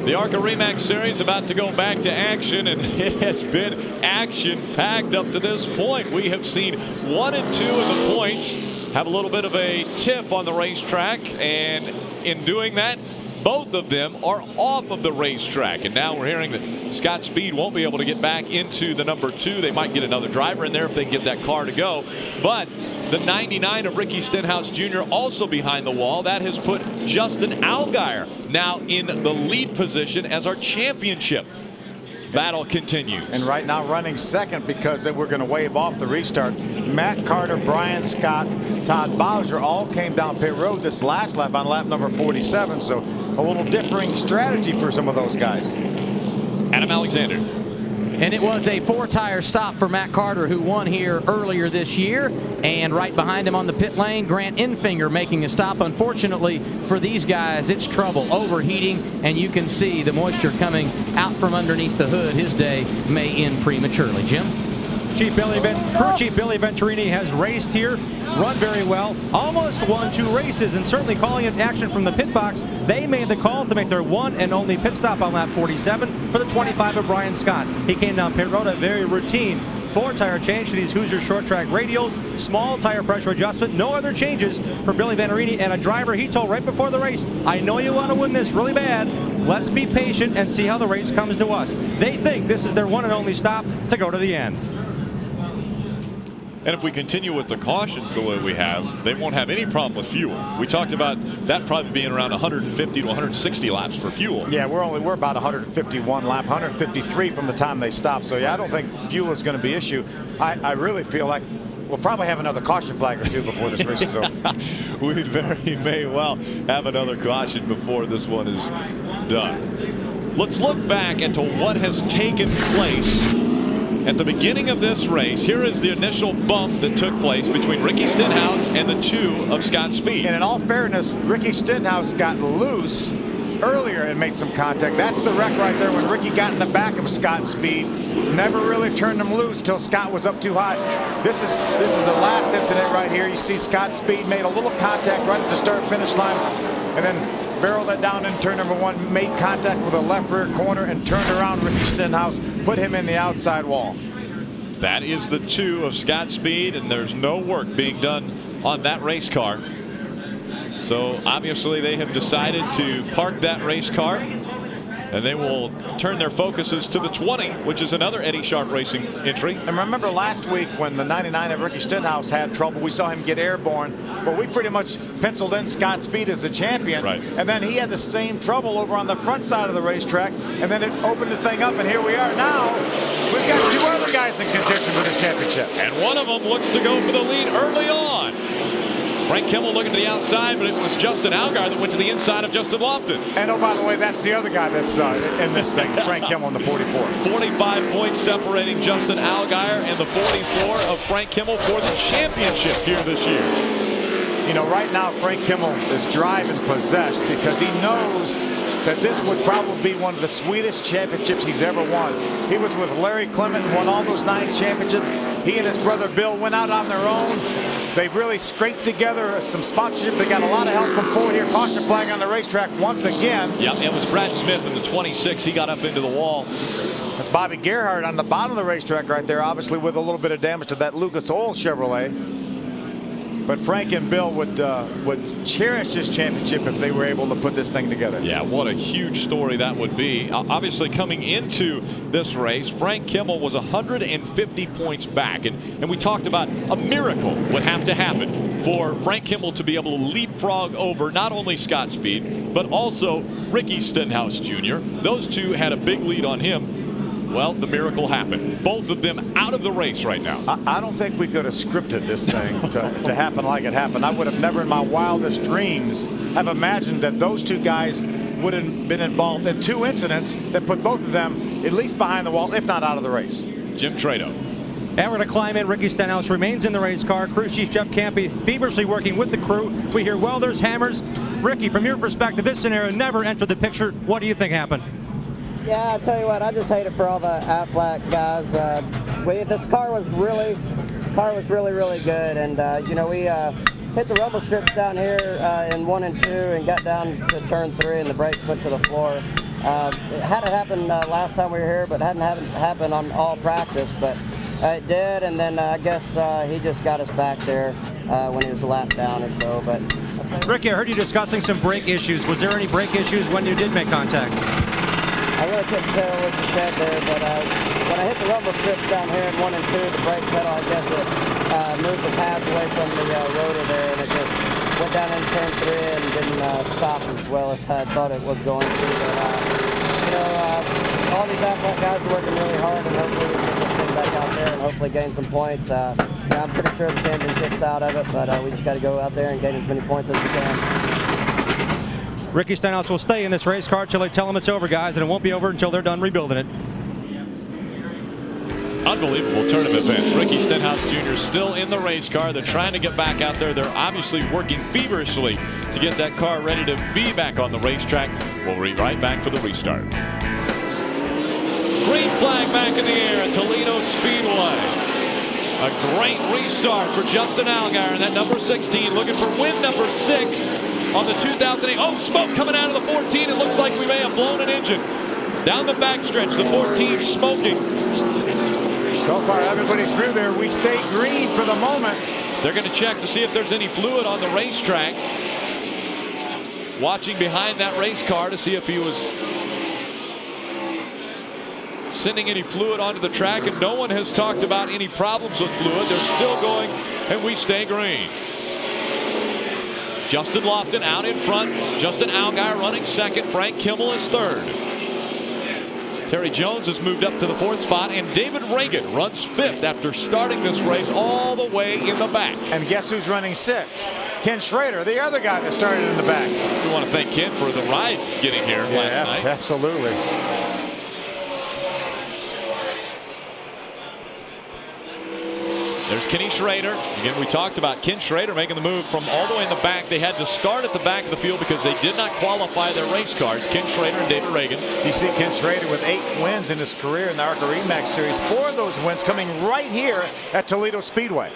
The ARCA REMAX Series about to go back to action, and it has been action-packed up to this point. We have seen 1 and 2 in the points have a little bit of a tiff on the racetrack, and in doing that, both of them are off of the racetrack. And now we're hearing that Scott Speed won't be able to get back into the number 2. They might get another driver in there if they can get that car to go. But the 99 of Ricky Stenhouse Jr. also behind the wall. That has put Justin Allgaier now in the lead position as our championship battle continues. And right now running 2nd because we're going to wave off the restart. Matt Carter, Brian Scott, Todd Bowser all came down pit road this last lap on lap number 47. So a little differing strategy for some of those guys. Adam Alexander. And it was a 4-tire stop for Matt Carter, who won here earlier this year. And right behind him on the pit lane, Grant Enfinger making a stop. Unfortunately for these guys, it's trouble, overheating, and you can see the moisture coming out from underneath the hood. His day may end prematurely. Jim? Crew Chief Billy Venturini has raced here, run very well, almost won 2 races, and certainly calling it action from the pit box. They made the call to make their one and only pit stop on lap 47 for the 25 of Brian Scott. He came down pit road, a very routine 4-tire change to these Hoosier short track radials, small tire pressure adjustment, no other changes for Billy Venturini, and a driver he told right before the race, I know you want to win this really bad. Let's be patient and see how the race comes to us. They think this is their one and only stop to go to the end. And if we continue with the cautions the way we have, they won't have any problem with fuel. We talked about that probably being around 150 to 160 laps for fuel. Yeah, we're about 151 lap, 153 from the time they stopped. So yeah, I don't think fuel is going to be an issue. I really feel like we'll probably have another caution flag or two before this race is over. We very may well have another caution before this one is done. Let's look back into what has taken place at the beginning of this race. Here is the initial bump that took place between Ricky Stenhouse and the 2 of Scott Speed. And in all fairness, Ricky Stenhouse got loose earlier and made some contact. That's the wreck right there when Ricky got in the back of Scott Speed. Never really turned him loose till Scott was up too high. This is the last incident right here. You see Scott Speed made a little contact right at the start-finish line, and then barreled that down in turn number 1, made contact with the left rear corner and turned around Ricky Stenhouse, put him in the outside wall. That is the 2 of Scott Speed, and there's no work being done on that race car. So obviously they have decided to park that race car, and they will turn their focuses to the 20, which is another Eddie Sharp Racing entry. And remember last week when the 99 of Ricky Stenhouse had trouble, we saw him get airborne, but we pretty much penciled in Scott Speed as the champion. Right. And then he had the same trouble over on the front side of the racetrack, and then it opened the thing up, and here we are now. We've got 2 other guys in contention for this championship. And one of them looks to go for the lead early on. Frank Kimmel looking to the outside, but it was Justin Allgaier that went to the inside of Justin Lofton. And oh, by the way, that's the other guy that's in this thing, Frank Kimmel in the 44. 45 points separating Justin Allgaier and the 44 of Frank Kimmel for the championship here this year. You know, right now Frank Kimmel is driving possessed because he knows that this would probably be one of the sweetest championships he's ever won. He was with Larry Clement, won all those 9 championships. He and his brother Bill went out on their own. They really scraped together some sponsorship. They got a lot of help from forward here. Caution flag on the racetrack once again. Yeah, it was Brad Smith in the 26. He got up into the wall. That's Bobby Gerhardt on the bottom of the racetrack right there, obviously with a little bit of damage to that Lucas Oil Chevrolet. But Frank and Bill would cherish this championship if they were able to put this thing together. Yeah, what a huge story that would be. Obviously, coming into this race, Frank Kimmel was 150 points back. And we talked about a miracle would have to happen for Frank Kimmel to be able to leapfrog over not only Scott Speed, but also Ricky Stenhouse Jr. Those two had a big lead on him. Well, the miracle happened. Both of them out of the race right now. I don't think we could have scripted this thing to happen like it happened. I would have never in my wildest dreams have imagined that those two guys would have been involved in 2 incidents that put both of them at least behind the wall, if not out of the race. Jim Trado. And we're going to climb in. Ricky Stenhouse remains in the race car. Crew Chief Jeff Campy feverishly working with the crew. We hear welders, hammers. Ricky, from your perspective, this scenario never entered the picture. What do you think happened? Yeah, I tell you what, I just hate it for all the Aflac guys. This car was really good, and you know, we hit the rumble strips down here in 1 and 2, and got down to turn 3, and the brakes went to the floor. It hadn't happened last time we were here, but hadn't happened on all practice, but it did, and then I guess he just got us back there when he was a lap down or so. But Ricky, I heard you discussing some brake issues. Was there any brake issues when you did make contact? I really couldn't tell what you said there, but when I hit the rumble strips down here in 1 and 2, the brake pedal, I guess it moved the pads away from the rotor there, and it just went down into turn 3 and didn't stop as well as I thought it was going to. But, you know, all these Aflac guys are working really hard, and hopefully we can get this thing back out there and hopefully gain some points. You know, I'm pretty sure the championship's out of it, but we just got to go out there and gain as many points as we can. Ricky Stenhouse will stay in this race car till they tell him it's over, guys, and it won't be over until they're done rebuilding it. Unbelievable tournament finish. Ricky Stenhouse Jr. still in the race car. They're trying to get back out there. They're obviously working feverishly to get that car ready to be back on the racetrack. We'll be right back for the restart. Green flag back in the air at Toledo Speedway. A great restart for Justin Allgaier and that number 16 looking for win number 6 on the 2008. Oh, smoke coming out of the 14. It looks like we may have blown an engine. Down the backstretch, the 14 smoking. So far, everybody through there, we stay green for the moment. They're going to check to see if there's any fluid on the racetrack. Watching behind that race car to see if he was sending any fluid onto the track, and no one has talked about any problems with fluid. They're still going, and we stay green. Justin Lofton out in front. Justin Allgaier running second. Frank Kimmel is third. Terry Jones has moved up to the 4th spot, and David Reagan runs 5th after starting this race all the way in the back. And guess who's running 6th? Ken Schrader, the other guy that started in the back. We want to thank Ken for the ride getting here last night. Absolutely. There's Kenny Schrader. Again, we talked about Ken Schrader making the move from all the way in the back. They had to start at the back of the field because they did not qualify their race cars. Ken Schrader and David Reagan. You see Ken Schrader with 8 wins in his career in the ARCA Remax Series. 4 of those wins coming right here at Toledo Speedway.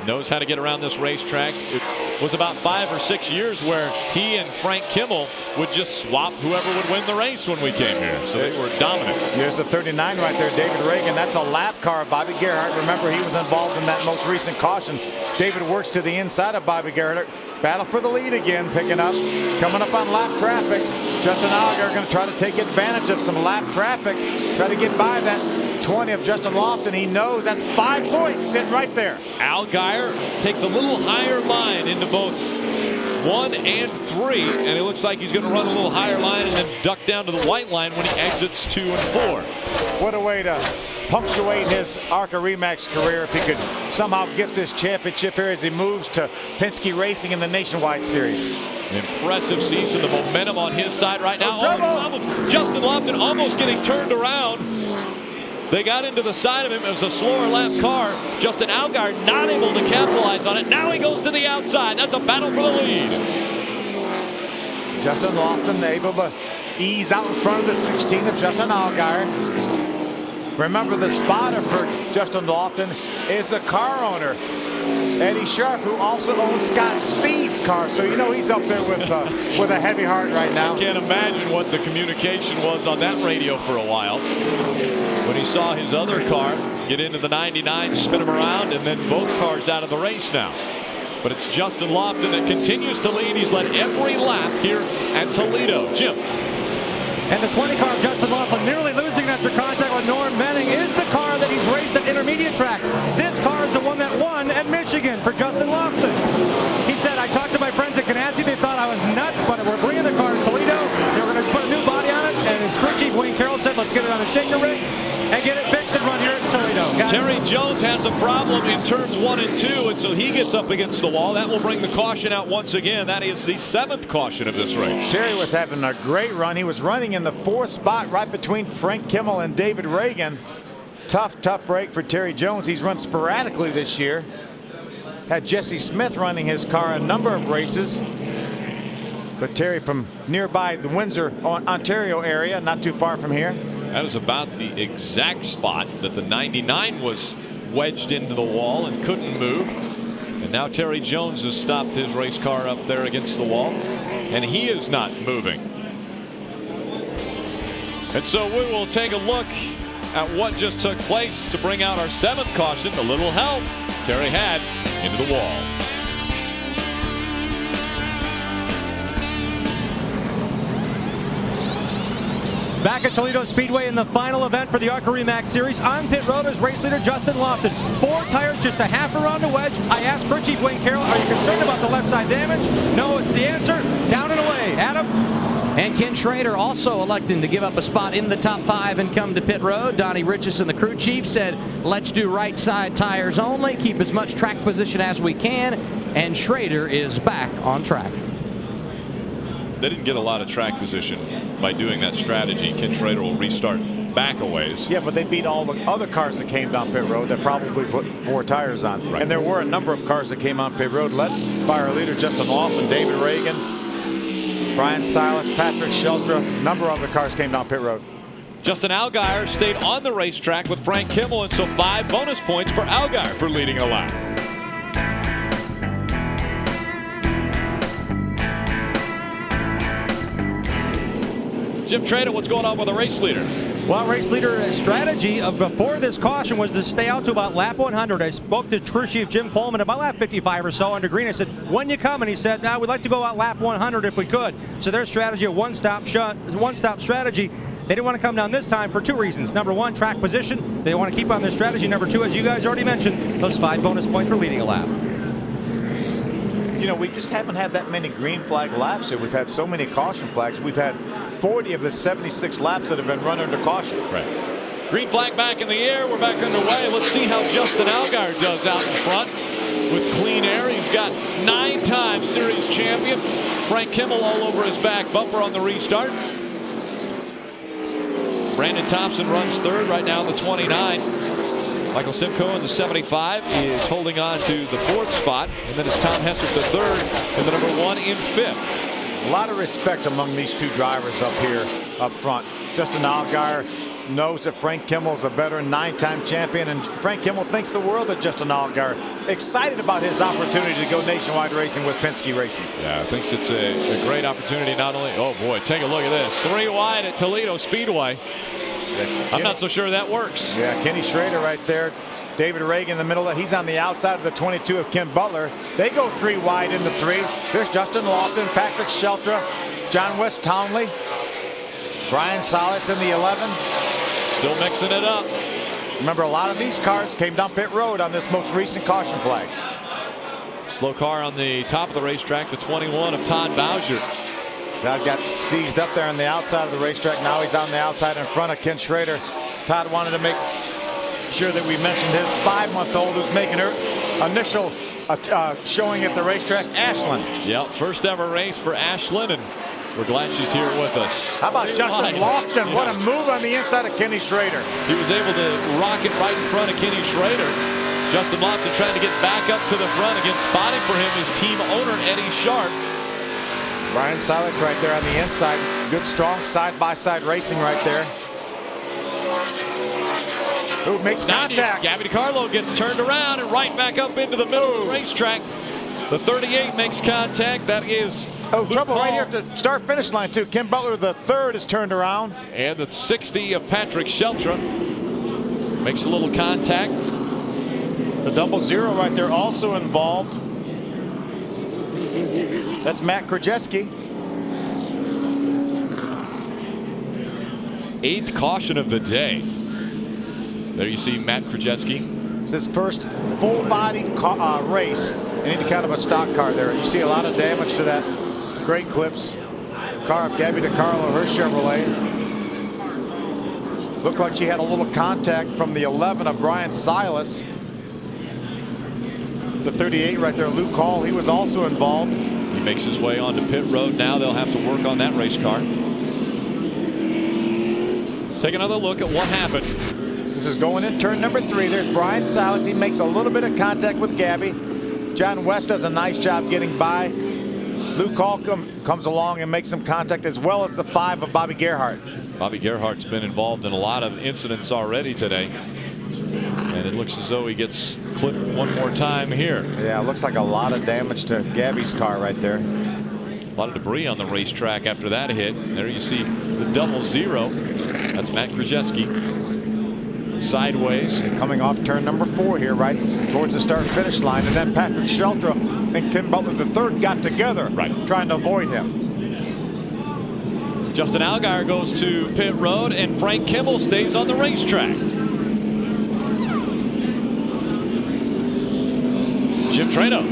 Knows how to get around this racetrack. It was about 5 or 6 years where he and Frank Kimmel would just swap whoever would win the race when we came here. So they were dominant. Here's the 39 right there, David Reagan. That's a lap car of Bobby Gerhardt. Remember, he was involved in that most recent caution. David works to the inside of Bobby Gerhardt. Battle for the lead again, picking up. Coming up on lap traffic. Justin Allgaier going to try to take advantage of some lap traffic. Try to get by that 20 of Justin Lofton. He knows that's 5 points sitting right there. Allgaier takes a little higher line into both 1 and 3, and it looks like he's going to run a little higher line and then duck down to the white line when he exits 2 and 4. What a way to punctuate his ARCA Remax career if he could somehow get this championship here as he moves to Penske Racing in the Nationwide Series. Impressive season, the momentum on his side right now. Oh, Justin Lofton almost getting turned around. They got into the side of him. It was a slower lap car. Justin Allgaier not able to capitalize on it. Now he goes to the outside. That's a battle for the lead. Justin Lofton able to ease out in front of the 16 of Justin Allgaier. Remember, the spotter for Justin Lofton is the car owner, Eddie Sharp, who also owns Scott Speed's car. So you know he's up there with a heavy heart right now. I can't imagine what the communication was on that radio for a while. When he saw his other car get into the 99, spin him around, and then both cars out of the race now. But it's Justin Lofton that continues to lead. He's led every lap here at Toledo. Jim. And the 20 car of Justin Lofton nearly losing after contact with Norm Benning is the car that he's raced at intermediate tracks. This car is the one that won at Michigan for Justin Lofton. He said, I talked to my friends at Canassie. They thought I was nuts, but we're bringing the car to Toledo. They were going to put a new body on it. And his crew chief, Wayne Carroll, said, let's get it on a shaker rig and get it fixed and run here at Toledo. Guys. Terry Jones has a problem in turns 1 and 2, and so he gets up against the wall. That will bring the caution out once again. That is the 7th caution of this race. Terry was having a great run. He was running in the 4th spot right between Frank Kimmel and David Reagan. Tough break for Terry Jones. He's run sporadically this year. Had Jesse Smith running his car a number of races. But Terry from nearby the Windsor, Ontario area, not too far from here. That is about the exact spot that the 99 was wedged into the wall and couldn't move. And now Terry Jones has stopped his race car up there against the wall, and he is not moving. And so we will take a look at what just took place to bring out our 7th caution. A little help Terry had into the wall. Back at Toledo Speedway in the final event for the ARCA Remax Series. On pit road is race leader Justin Lofton. 4 tires, just a half around the wedge. I asked crew chief Wayne Carroll, are you concerned about the left side damage? No, it's the answer. Down and away. Adam? And Ken Schrader also electing to give up a spot in the top 5 and come to pit road. Donnie Richardson, the crew chief, said, let's do right side tires only, keep as much track position as we can, and Schrader is back on track. They didn't get a lot of track position by doing that strategy. Ken Schrader will restart back a ways. Yeah, but they beat all the other cars that came down pit road that probably put 4 tires on. Right. And there were a number of cars that came on pit road, led by our leader Justin Lofton, David Reagan, Brian Silas, Patrick Sheltra. A number of other cars came down pit road. Justin Allgaier stayed on the racetrack with Frank Kimmel, and so 5 bonus points for Allgaier for leading a lap. Jim Trada, what's going on with the race leader? Well, race leader strategy of before this caution was to stay out to about lap 100. I spoke to crew chief Jim Pullman about lap 55 or so under green. I said, when you come? And he said, we'd like to go out lap 100 if we could. So their strategy, a one-stop strategy. They didn't want to come down this time for 2 reasons. Number 1, track position. They want to keep on their strategy. Number 2, as you guys already mentioned, those 5 bonus points for leading a lap. You know, we just haven't had that many green flag laps here. We've had so many caution flags. We've had 40 of the 76 laps that have been run under caution. Right. Green flag back in the air. We're back underway. Let's see how Justin Allgaier does out in front with clean air. He's got 9-time series champion. Frank Kimmel all over his back bumper on the restart. Brandon Thompson runs 3rd right now in the 29. Michael Simcoe in the 75 is holding on to the 4th spot, and then it's Tom Hessert the 3rd, and the number 1 in 5th. A lot of respect among these 2 drivers up here up front. Justin Allgaier knows that Frank Kimmel is a veteran 9-time champion, and Frank Kimmel thinks the world of Justin Allgaier. Excited about his opportunity to go nationwide racing with Penske Racing. Yeah, thinks it's a great opportunity. Not only, oh boy, take a look at this. 3 wide at Toledo Speedway. I'm not so sure that works. Yeah, Kenny Schrader right there. David Reagan in the middle. He's on the outside of the 22 of Ken Butler. They go 3 wide in the 3. There's Justin Lofton, Patrick Sheltra, John West Townley, Brian Salas in the 11. Still mixing it up. Remember, a lot of these cars came down pit road on this most recent caution flag. Slow car on the top of the racetrack, the 21 of Todd Bowser. Todd got seized up there on the outside of the racetrack. Now he's on the outside in front of Ken Schrader. Todd wanted to make sure that we mentioned his 5-month-old who's making her initial showing at the racetrack, Ashlyn. Yep, first ever race for Ashlyn, and we're glad she's here with us. How about Justin Lofton? What a move on the inside of Kenny Schrader. He was able to rock it right in front of Kenny Schrader. Justin Lofton trying to get back up to the front. Again, spotting for him is team owner Eddie Sharp. Brian Silas right there on the inside. Good, strong side-by-side racing right there. Ooh, makes contact. Gabby DiCarlo gets turned around and right back up into the middle of the racetrack. The 38 makes contact. That is trouble right here at the start-finish line, too. Kim Butler, the third, is turned around. And the 60 of Patrick Sheltra makes a little contact. The 00 right there also involved. That's Matt Krajewski. 8th caution of the day. There you see Matt Krajewski. It's his first full-body race in any kind of a stock car there. You see a lot of damage to that Great Clips car of Gabby DiCarlo, her Chevrolet. Looked like she had a little contact from the 11 of Brian Silas. The 38 right there, Luke Hall, he was also involved. He makes his way onto pit road now. They'll have to work on that race car. Take another look at what happened. This is going in turn number 3. There's Brian Silas. He makes a little bit of contact with Gabby. John West does a nice job getting by. Luke Hall comes along and makes some contact, as well as the 5 of Bobby Gerhardt. Bobby Gerhardt's been involved in a lot of incidents already today. And it looks as though he gets clipped one more time here. Yeah, it looks like a lot of damage to Gabby's car right there. A lot of debris on the racetrack after that hit. There you see the 00. That's Matt Krajewski. Sideways. And coming off turn number 4 here, right towards the start finish line. And then Patrick Sheltra and Tim Butler III got together, trying to avoid him. Justin Allgaier goes to pit road, and Frank Kimmel stays on the racetrack. Jim Trano.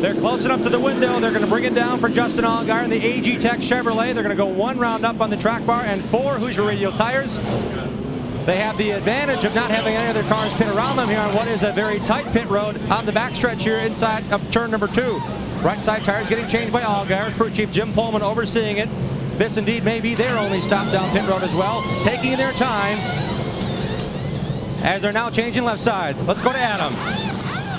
They're close enough to the window. They're going to bring it down for Justin Allgaier in the AG Tech Chevrolet. They're going to go 1 round up on the track bar and 4 Hoosier Radial tires. They have the advantage of not having any other cars pit around them here on what is a very tight pit road on the backstretch here inside of turn number 2. Right side tires getting changed by Allgaier. Crew chief Jim Pullman overseeing it. This indeed may be their only stop down pit road as well. Taking their time as they're now changing left sides. Let's go to Adam.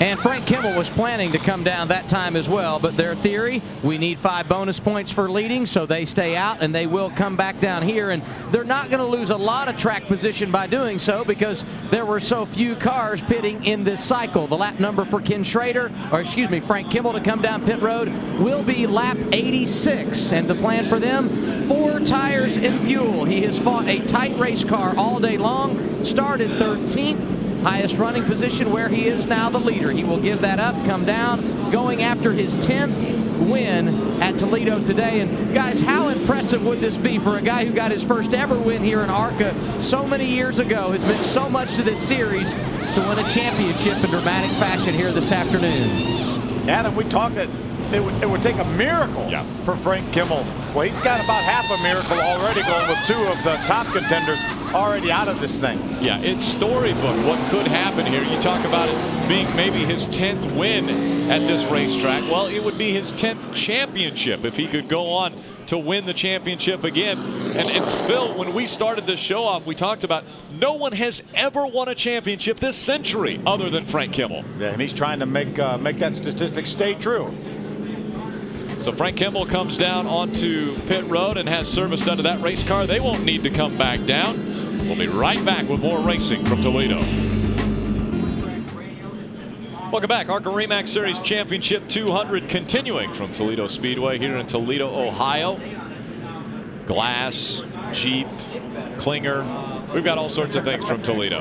And Frank Kimmel was planning to come down that time as well, but their theory, we need 5 bonus points for leading, so they stay out and they will come back down here. And they're not going to lose a lot of track position by doing so, because there were so few cars pitting in this cycle. The lap number for Frank Kimmel to come down pit road will be lap 86. And the plan for them, 4 tires and fuel. He has fought a tight race car all day long, started 13th. Highest running position, where he is now the leader. He will give that up, come down, going after his 10th win at Toledo today. And guys, how impressive would this be for a guy who got his first ever win here in ARCA so many years ago, has meant so much to this series, to win a championship in dramatic fashion here this afternoon. Adam, we talked that it would take a miracle for Frank Kimmel. Well, he's got about half a miracle already going, with 2 of the top contenders already out of this thing. Yeah, it's storybook what could happen here. You talk about it being maybe his 10th win at this racetrack. Well, it would be his 10th championship if he could go on to win the championship again. And Phil, when we started this show off, we talked about no one has ever won a championship this century other than Frank Kimmel. Yeah, and he's trying to make that statistic stay true. So Frank Kimmel comes down onto pit road and has service done to that race car. They won't need to come back down. We'll be right back with more racing from Toledo. Welcome back. ARCA REMAX Series Championship 200 continuing from Toledo Speedway here in Toledo, Ohio. Glass, Jeep, Klinger. We've got all sorts of things from Toledo.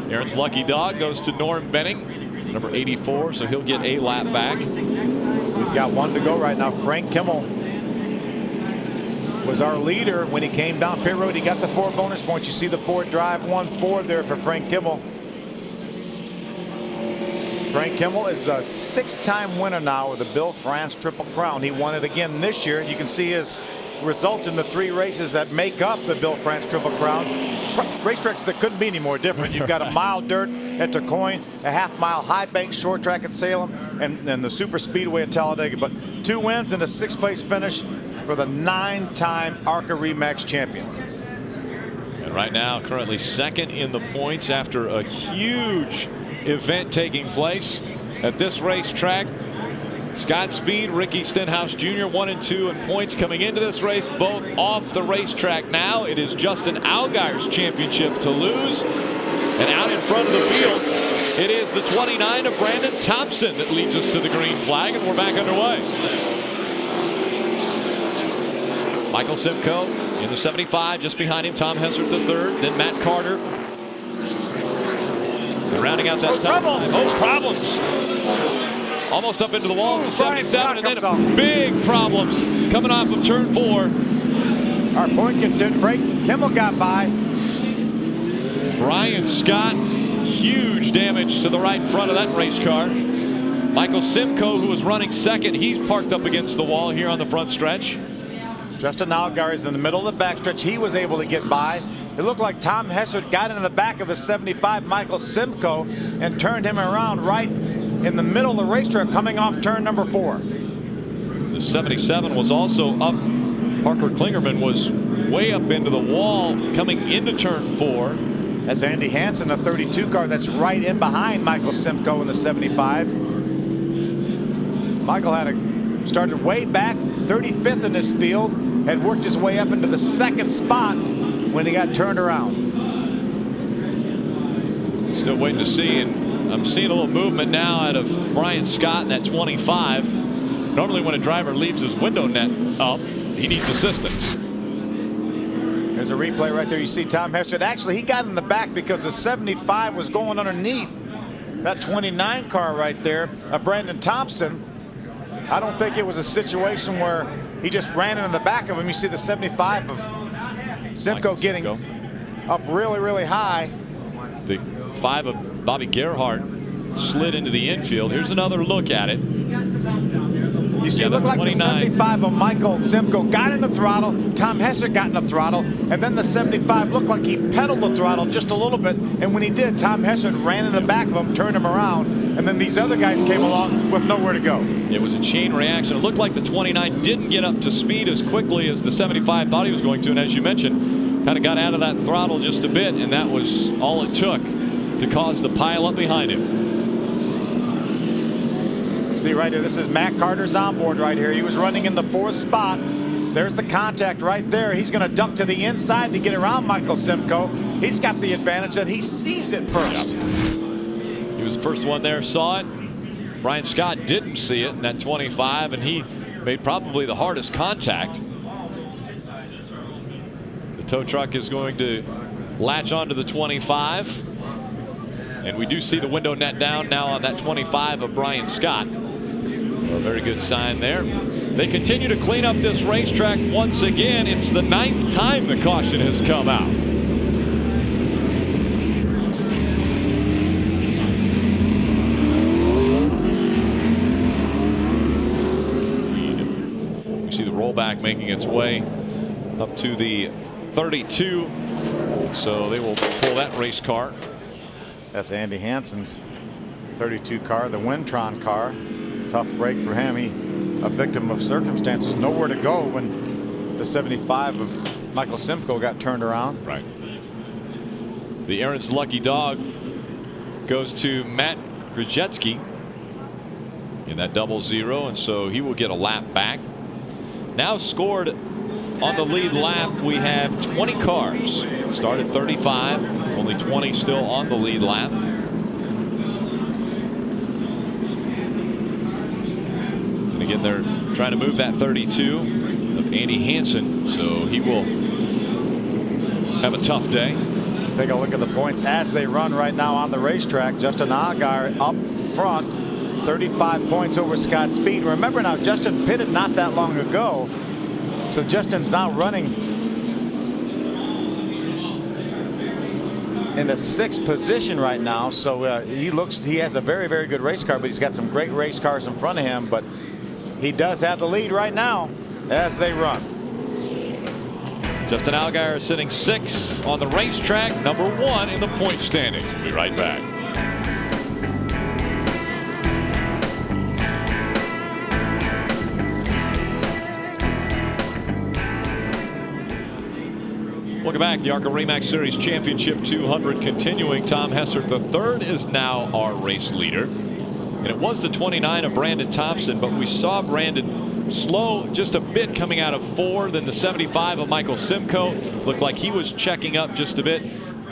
Aaron's lucky dog goes to Norm Benning, number 84, so he'll get a lap back. We've got 1 to go right now. Frank Kimmel was our leader when he came down pit road. He got the 4 bonus points. You see the 4 drive 1-4 there for Frank Kimmel. Frank Kimmel is a 6-time winner now with the Bill France Triple Crown. He won it again this year. You can see his results in the 3 races that make up the Bill France Triple Crown. Racetracks that couldn't be any more different. You've got a mile dirt at Tacoin, a half-mile high bank short track at Salem, and the super speedway at Talladega. But 2 wins and a 6th place finish for the 9-time ARCA Remax champion. And right now, currently 2nd in the points after a huge event taking place at this racetrack. Scott Speed, Ricky Stenhouse Jr. 1 and 2 in points coming into this race, both off the racetrack now. It is Justin Allgaier's championship to lose. And out in front of the field, it is the 29 of Brandon Thompson that leads us to the green flag, and we're back underway. Michael Simcoe in the 75, just behind him, Tom Hessert the 3rd, then Matt Carter. And rounding out that top line. Oh, problems. Almost up into the wall for 77, and then big problems coming off of turn 4. Our point contender, Frank Kimmel, got by. Brian Scott, huge damage to the right front of that race car. Michael Simcoe, who was running 2nd, he's parked up against the wall here on the front stretch. Justin Allgaier is in the middle of the backstretch. He was able to get by. It looked like Tom Hessert got into the back of the 75, Michael Simcoe, and turned him around right in the middle of the racetrack coming off turn number 4. The 77 was also up. Parker Klingerman was way up into the wall coming into turn 4. That's Andy Hantz in the 32 car that's right in behind Michael Simcoe in the 75. Michael started way back, 35th in this field, had worked his way up into the 2nd spot when he got turned around. Still waiting to see, and I'm seeing a little movement now out of Brian Scott in that 25. Normally when a driver leaves his window net up, he needs assistance. There's a replay right there. You see Tom Hessert. Actually, he got in the back because the 75 was going underneath that 29 car right there, Brandon Thompson. I don't think it was a situation where he just ran into the back of him. You see the 75 of Simcoe getting up really, really high. The 5 of Bobby Gerhardt slid into the infield. Here's another look at it. You see, it looked like the 75 of Michael Simcoe got in the throttle. Tom Hessert got in the throttle. And then the 75 looked like he pedaled the throttle just a little bit. And when he did, Tom Hessert ran in the back of him, turned him around. And then these other guys came along with nowhere to go. It was a chain reaction. It looked like the 29 didn't get up to speed as quickly as the 75 thought he was going to. And as you mentioned, kind of got out of that throttle just a bit. And that was all it took to cause the pile up behind him. See right here, this is Matt Carter's onboard right here. He was running in the 4th spot. There's the contact right there. He's going to duck to the inside to get around Michael Simcoe. He's got the advantage that he sees it first. He was the first one there, saw it. Brian Scott didn't see it in that 25, and he made probably the hardest contact. The tow truck is going to latch onto the 25. And we do see the window net down now on that 25 of Brian Scott. A very good sign there. They continue to clean up this racetrack once again. It's the 9th time the caution has come out. We see the rollback making its way up to the 32. So they will pull that race car. That's Andy Hansen's 32 car, the Wintron car. Tough break for him. He a victim of circumstances. Nowhere to go when the 75 of Michael Simcoe got turned around. Right. The Aaron's lucky dog goes to Matt Grajecki in that 00, and so he will get a lap back. Now scored on the lead lap, we have 20 cars. Started 35, only 20 still on the lead lap. And again, they're trying to move that 32 of Andy Hansen, so he will have a tough day. Take a look at the points as they run right now on the racetrack. Justin Allgaier up front, 35 points over Scott Speed. Remember now, Justin pitted not that long ago, so Justin's now running in the 6th position right now. So he has a very, very good race car, but he's got some great race cars in front of him. But he does have the lead right now as they run. Justin Allgaier sitting 6th on the racetrack, number 1 in the point standings. We'll be right back. Welcome back. The ARCA REMAX Series Championship 200 continuing. Tom Hessert III is now our race leader. And it was the 29 of Brandon Thompson, but we saw Brandon slow just a bit coming out of 4. Then the 75 of Michael Simcoe looked like he was checking up just a bit.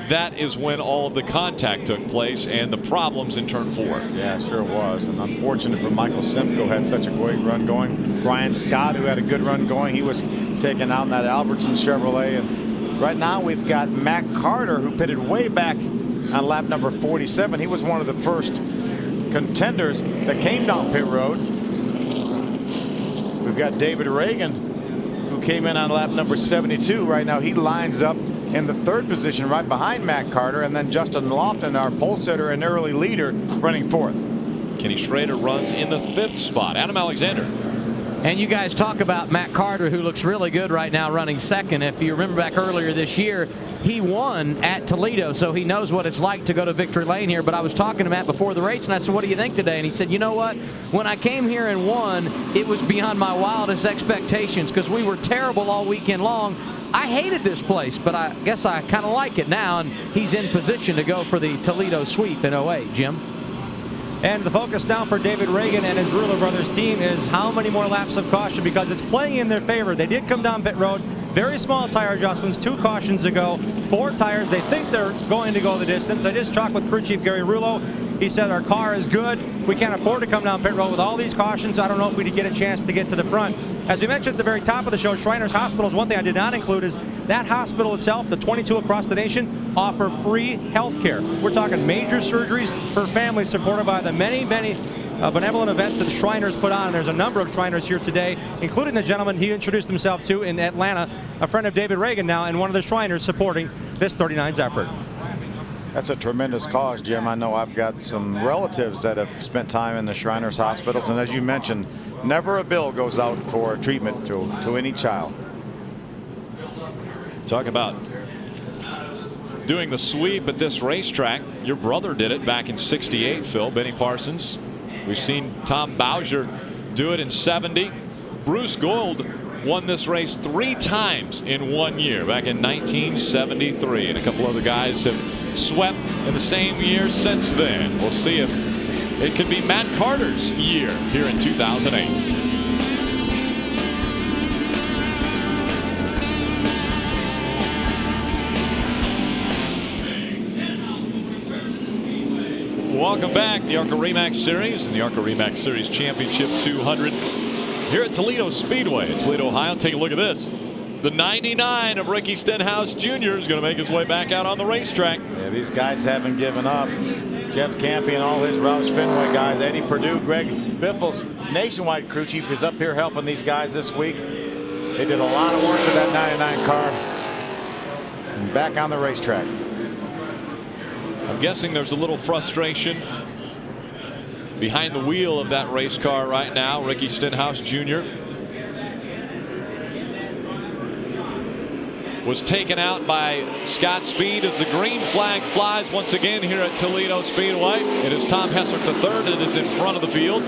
That is when all of the contact took place and the problems in turn 4. Yeah, sure was. And unfortunate for Michael Simcoe, had such a great run going. Ryan Scott, who had a good run going, he was taken out in that Albertson Chevrolet. And right now we've got Matt Carter, who pitted way back on lap number 47. He was one of the first contenders that came down pit road. We've got David Reagan, who came in on lap number 72. Right now he lines up in the 3rd position right behind Matt Carter, and then Justin Lofton, our pole sitter and early leader, running 4th. Kenny Schrader runs in the 5th spot. Adam Alexander. And you guys talk about Matt Carter, who looks really good right now running 2nd. If you remember back earlier this year, he won at Toledo, so he knows what it's like to go to victory lane here. But I was talking to Matt before the race, and I said, what do you think today? And he said, you know what? When I came here and won, it was beyond my wildest expectations because we were terrible all weekend long. I hated this place, but I guess I kind of like it now, and he's in position to go for the Toledo sweep in 08, Jim. And the focus now for David Reagan and his Ruler Brothers team is how many more laps of caution, because it's playing in their favor. They did come down pit road, very small tire adjustments, 2 cautions ago, 4 tires. They think they're going to go the distance. I just talked with crew chief Gary Rulo. He said our car is good. We can't afford to come down pit road with all these cautions. I don't know if we'd get a chance to get to the front. As we mentioned at the very top of the show, Shriners Hospital is one thing I did not include is that hospital itself, the 22 across the nation, offer free health care. We're talking major surgeries for families supported by the many benevolent events that the Shriners put on. And there's a number of Shriners here today, including the gentleman he introduced himself to in Atlanta, a friend of David Reagan now, and one of the Shriners supporting this 39's effort. That's a tremendous cause, Jim. I know I've got some relatives that have spent time in the Shriners hospitals, and as you mentioned, never a bill goes out for treatment to any child. Talk about doing the sweep at this racetrack. Your brother did it back in '68, Phil, Benny Parsons. We've seen Tom Bowser do it in '70. Bruce Gold won this race 3 times in 1 year back in 1973, and a couple other guys have swept in the same year since then. We'll see if it could be Matt Carter's year here in 2008. Welcome back. The ARCA REMAX Series and the ARCA REMAX Series Championship 200 here at Toledo Speedway in Toledo, Ohio. Take a look at this. The 99 of Ricky Stenhouse Jr. is going to make his way back out on the racetrack. Yeah, these guys haven't given up. Jeff Campy and all his Roush Fenway guys, Eddie Perdue, Greg Biffle's nationwide crew chief is up here helping these guys this week. They did a lot of work with that 99 car. And back on the racetrack. I'm guessing there's a little frustration behind the wheel of that race car right now. Ricky Stenhouse Jr. was taken out by Scott Speed as the green flag flies once again here at Toledo Speedway. It is Tom Hessert III that is in front of the field.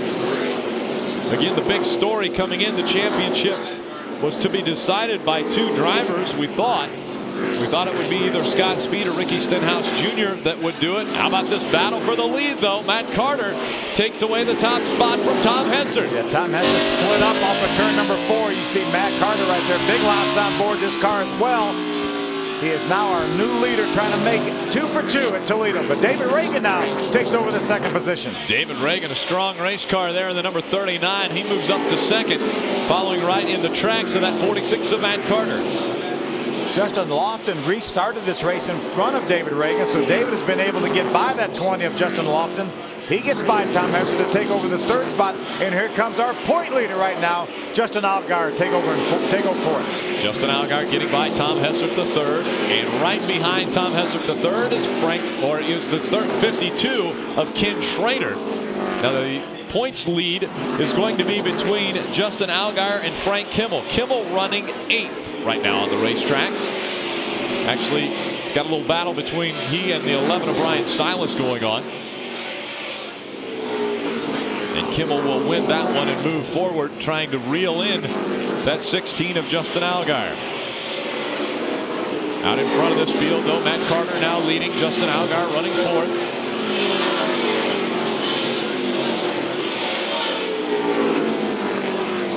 Again, the big story coming in the championship was to be decided by 2 drivers. We thought it would be either Scott Speed or Ricky Stenhouse Jr. that would do it. How about this battle for the lead, though? Matt Carter takes away the top spot from Tom Hessert. Yeah, Tom Hessert slid up off of turn number 4. You see Matt Carter right there. Big lots on board this car as well. He is now our new leader, trying to make it 2 for 2 at Toledo. But David Reagan now takes over the 2nd position. David Reagan, a strong race car there in the number 39. He moves up to 2nd, following right in the tracks of that 46 of Matt Carter. Justin Lofton restarted this race in front of David Reagan, so David has been able to get by that 20 of Justin Lofton. He gets by Tom Hessert to take over the 3rd spot, and here comes our point leader right now, Justin Allgaier, take over 4th. Justin Allgaier getting by Tom Hessert III, and right behind Tom Hessert III is the 52 of Ken Schrader. Now the points lead is going to be between Justin Allgaier and Frank Kimmel. Kimmel running 8th. right now on the racetrack. Actually, got a little battle between he and the 11 of Brian Silas going on. And Kimmel will win that one and move forward, trying to reel in that 16 of Justin Allgaier. Out in front of this field, though, Matt Carter now leading. Justin Allgaier running fourth.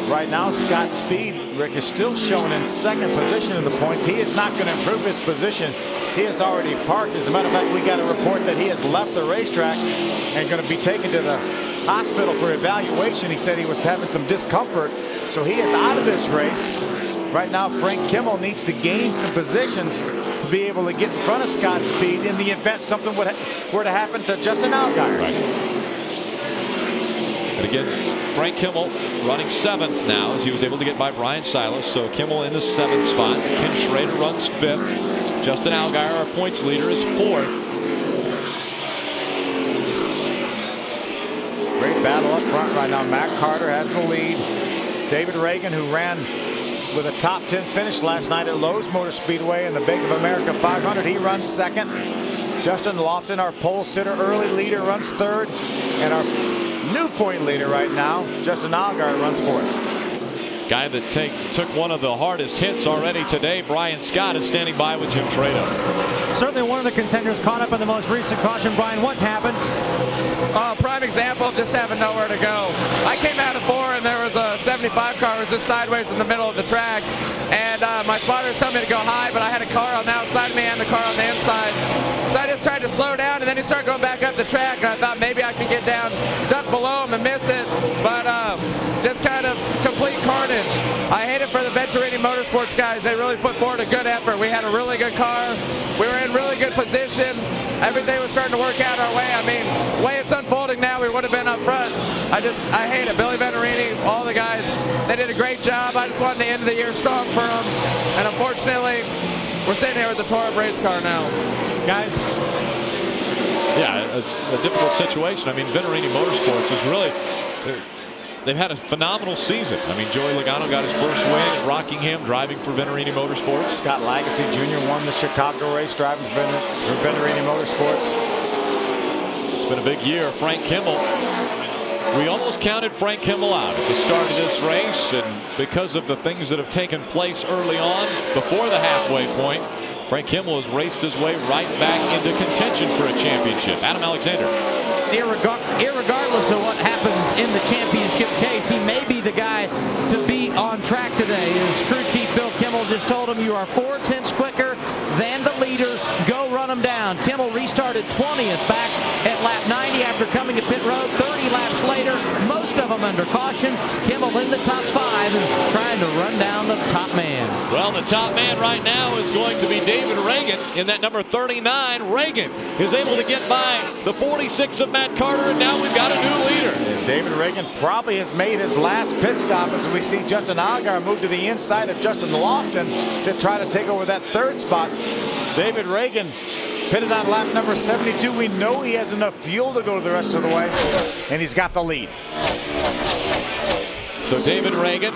Right now, Scott Speed, Rick, is still shown in second position in the points. He is not going to improve his position. He has already parked. As a matter of fact, we got a report that he has left the racetrack and going to be taken to the hospital for evaluation. He said he was having some discomfort, so he is out of this race. Right now, Frank Kimmel needs to gain some positions to be able to get in front of Scott Speed in the event something were to happen to Justin Allgaier. Right. And again, Frank Kimmel running 7th now as he was able to get by Brian Silas. So Kimmel in the 7th spot. Ken Schrader runs 5th. Justin Allgaier, our points leader, is 4th. Great battle up front right now. Matt Carter has the lead. David Reagan, who ran with a top 10 finish last night at Lowe's Motor Speedway in the Bank of America 500. He runs 2nd. Justin Lofton, our pole sitter, early leader, runs 3rd. And our new point leader right now, Justin Allgaier, runs 4th. Guy that took one of the hardest hits already today, Brian Scott, is standing by with Jim Toledo. Certainly one of the contenders caught up in the most recent caution. Brian, what happened? Prime example of just having nowhere to go. I came out of 4 and there was a 75 car was just sideways in the middle of the track, and my spotters told me to go high, but I had a car on the outside of me and the car on the inside. So I just tried to slow down, and then he started going back up the track, and I thought maybe I could get down, duck below him and miss it, but just kind of complete carnage. I hate it for the Federated Motorsports guys. They really put forward a good effort. We had a really good car. We were in really good position. Everything was starting to work out our way. I mean, the way it's unfolding now, we would have been up front. I hate it. Billy Venturini, all the guys, they did a great job. I just wanted the end of the year strong for them. And unfortunately, we're sitting here with the tore-up race car now. Guys? Yeah, it's a difficult situation. I mean, Venturini Motorsports is really, they've had a phenomenal season. I mean, Joey Logano got his first win at Rockingham driving for Venturini Motorsports. Scott Lagasse Jr. won the Chicago race driving for Venturini Motorsports. It's been a big year. Frank Kimmel, we almost counted Frank Kimmel out at the start of this race, and because of the things that have taken place early on before the halfway point, Frank Kimmel has raced his way right back into contention for a championship. Adam Alexander. Irregardless of what happens in the championship chase, he may be the guy to beat on track today. As crew chief Bill Kimmel just told him, you are 4/10 quicker than the leader. Go run him down. Kimmel restarted 20th back at lap 90 after coming to pit road 30 laps later, most of them under caution. Kimmel in the top 5 and trying to run down the top man. Well, the top man right now is going to be David Reagan in that number 39. Reagan is able to get by the 46 of Matt Carter, and now we've got a new leader. And David Reagan probably has made his last pit stop as we see Justin Allgaier move to the inside of Justin Lofton to try to take over that 3rd spot. David Reagan pitted on lap number 72. We know he has enough fuel to go the rest of the way, and he's got the lead. So David Reagan,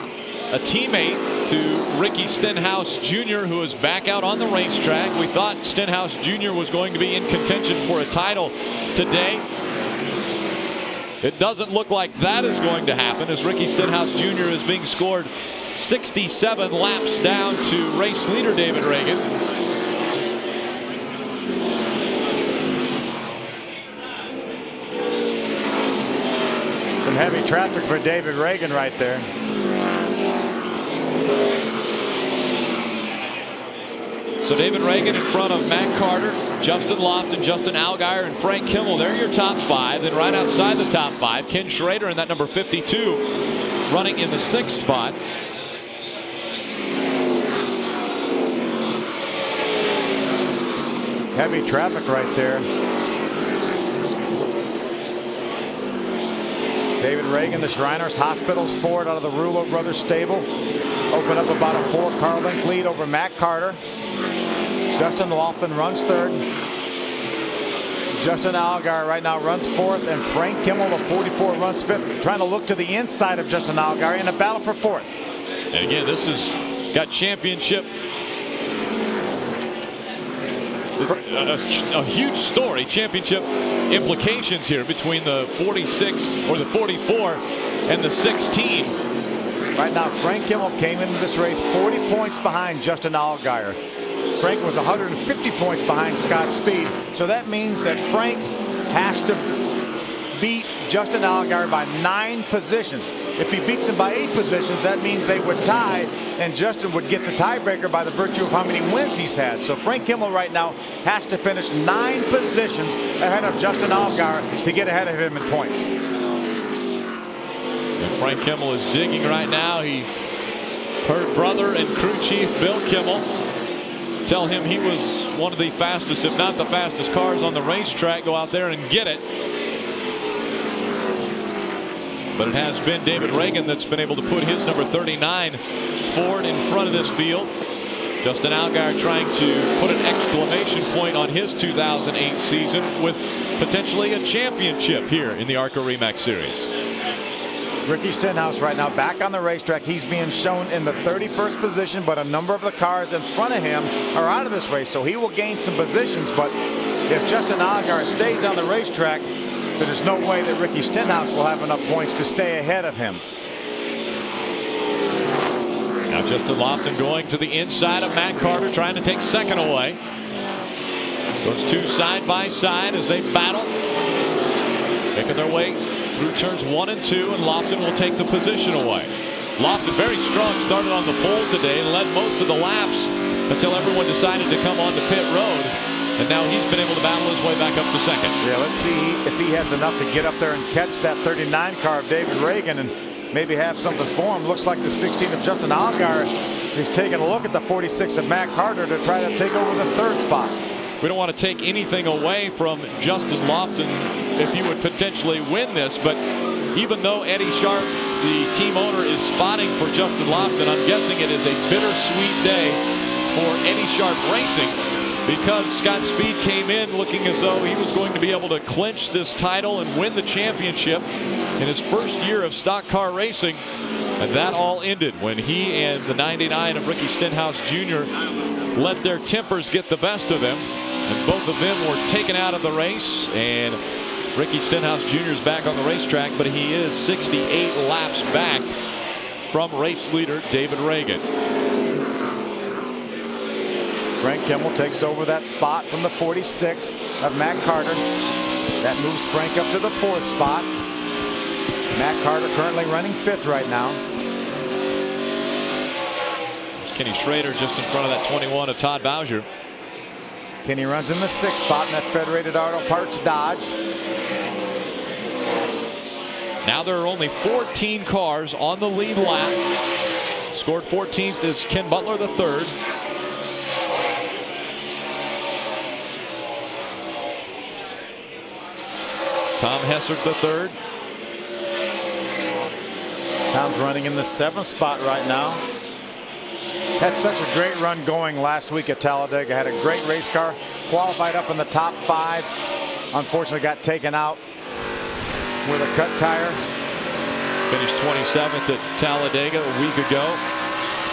a teammate to Ricky Stenhouse Jr., who is back out on the racetrack. We thought Stenhouse Jr. was going to be in contention for a title today. It doesn't look like that is going to happen, as Ricky Stenhouse Jr. is being scored 67 laps down to race leader David Reagan. Some heavy traffic for David Reagan right there. So David Reagan in front of Matt Carter, Justin Lofton, Justin Allgaier, and Frank Kimmel. They're your top 5. Then right outside the top 5, Ken Schrader in that number 52, running in the 6th spot. Heavy traffic right there. David Reagan, the Shriners Hospitals Ford out of the Rulo Brothers stable. Open up about a 4-car length lead over Matt Carter. Justin Lofton runs 3rd. Justin Allgaier right now runs 4th, and Frank Kimmel, the 44, runs 5th. Trying to look to the inside of Justin Allgaier in a battle for 4th. And again, this has got championship. A huge story, championship implications here between the 46 or the 44 and the 16. Right now, Frank Kimmel came into this race 40 points behind Justin Allgaier. Frank was 150 points behind Scott Speed. So that means that Frank has to beat Justin Allgaier by 9 positions. If he beats him by 8 positions, that means they would tie, and Justin would get the tiebreaker by the virtue of how many wins he's had. So Frank Kimmel right now has to finish 9 positions ahead of Justin Allgaier to get ahead of him in points. And Frank Kimmel is digging right now. He heard brother and crew chief Bill Kimmel tell him he was one of the fastest, if not the fastest cars on the racetrack. Go out there and get it. But it has been David Reagan that's been able to put his number 39 Ford in front of this field. Justin Allgaier trying to put an exclamation point on his 2008 season with potentially a championship here in the ARCA REMAX Series. Ricky Stenhouse right now back on the racetrack. He's being shown in the 31st position, but a number of the cars in front of him are out of this race, so he will gain some positions. But if Justin Allgaier stays on the racetrack, there's no way that Ricky Stenhouse will have enough points to stay ahead of him. Now Justin Lofton going to the inside of Matt Carter, trying to take second away. Those two side by side as they battle, making their way through turns 1 and 2, and Lofton will take the position away. Lofton very strong, started on the pole today and led most of the laps until everyone decided to come onto pit road. And now he's been able to battle his way back up to second. Yeah, let's see if he has enough to get up there and catch that 39 car of David Reagan and maybe have something for him. Looks like the 16 of Justin Allgaier is taking a look at the 46 of Matt Carter to try to take over the 3rd spot. We don't want to take anything away from Justin Lofton if he would potentially win this, but even though Eddie Sharp, the team owner, is spotting for Justin Lofton, I'm guessing it is a bittersweet day for Eddie Sharp Racing, because Scott Speed came in looking as though he was going to be able to clinch this title and win the championship in his first year of stock car racing. And that all ended when he and the 99 of Ricky Stenhouse Jr. let their tempers get the best of them. And both of them were taken out of the race. And Ricky Stenhouse Jr. is back on the racetrack, but he is 68 laps back from race leader David Reagan. Frank Kimmel takes over that spot from the 46 of Matt Carter. That moves Frank up to the 4th spot. Matt Carter currently running 5th right now. There's Kenny Schrader just in front of that 21 of Todd Bowser. Kenny runs in the 6th spot in that Federated Auto Parts Dodge. Now there are only 14 cars on the lead lap. Scored 14th is Ken Butler, the 3rd. Tom Hessert, the 3rd. Tom's running in the 7th spot right now. Had such a great run going last week at Talladega. Had a great race car. Qualified up in the top 5. Unfortunately got taken out with a cut tire. Finished 27th at Talladega a week ago.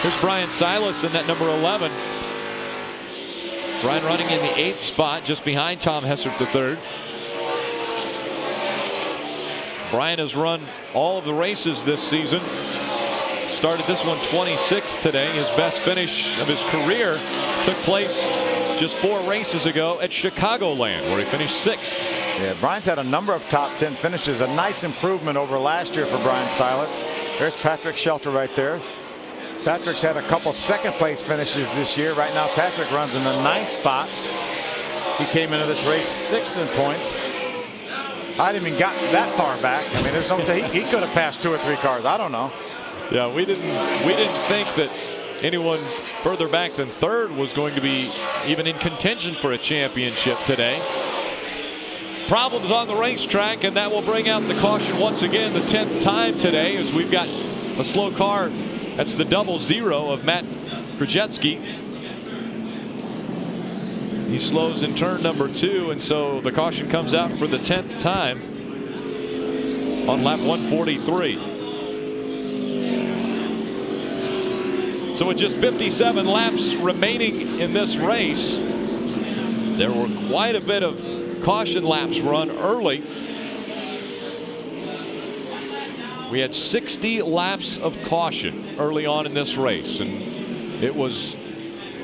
Here's Brian Silas in that number 11. Brian running in the 8th spot, just behind Tom Hessert, the 3rd. Brian has run all of the races this season. Started this one 26th today. His best finish of his career took place just 4 races ago at Chicagoland, where he finished 6th. Yeah, Brian's had a number of top 10 finishes. A nice improvement over last year for Brian Silas. There's Patrick Shelter right there. Patrick's had a couple 2nd place finishes this year. Right now, Patrick runs in the 9th spot. He came into this race 6th in points. I hadn't even gotten that far back. I mean, there's no he could have passed 2 or 3 cars. I don't know. Yeah, we didn't think that anyone further back than 3rd was going to be even in contention for a championship today. Problems on the racetrack, and that will bring out the caution once again, the 10th time today, as we've got a slow car. That's the 00 of Matt Krajewski. He slows in turn number 2, and so the caution comes out for the 10th time on lap 143. So with just 57 laps remaining in this race, there were quite a bit of caution laps run early. We had 60 laps of caution early on in this race, and it was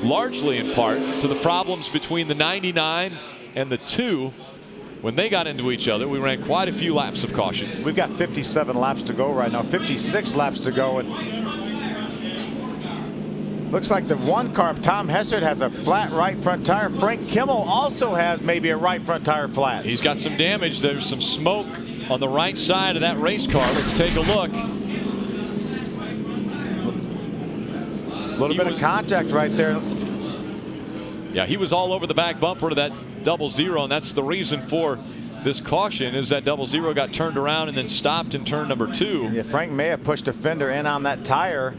largely in part to the problems between the 99 and the 2. When they got into each other, we ran quite a few laps of caution. We've got 57 laps to go right now, 56 laps to go, and looks like the one car of Tom Hessert has a flat right front tire. Frank Kimmel also has maybe a right front tire flat. He's got some damage. There's some smoke on the right side of that race car. Let's take a look. A little bit of contact right there. Yeah, he was all over the back bumper of that 00, and that's the reason for this caution, is that 00 got turned around and then stopped in turn number 2. Yeah, Frank may have pushed a fender in on that tire.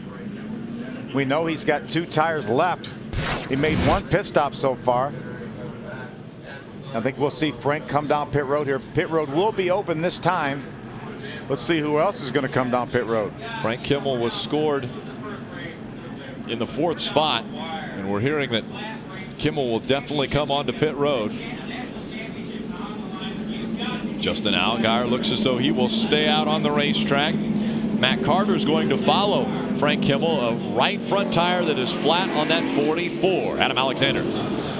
We know he's got 2 tires left. He made 1 pit stop so far. I think we'll see Frank come down pit road here. Pit road will be open this time. Let's see who else is going to come down pit road. Frank Kimmel was scored in the 4th spot, and we're hearing that Kimmel will definitely come onto pit road. Justin Allgaier looks as though he will stay out on the racetrack. Matt Carter is going to follow Frank Kimmel, a right front tire that is flat on that 44. Adam Alexander.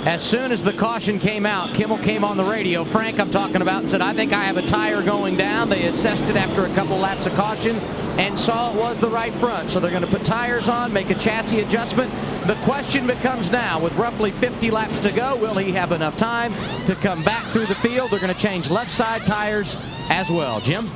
As soon as the caution came out, Kimmel came on the radio, Frank I'm talking about, and said, I think I have a tire going down. They assessed it after a couple laps of caution and saw it was the right front. So they're going to put tires on, make a chassis adjustment. The question becomes now, with roughly 50 laps to go, will he have enough time to come back through the field? They're going to change left side tires as well. Jim?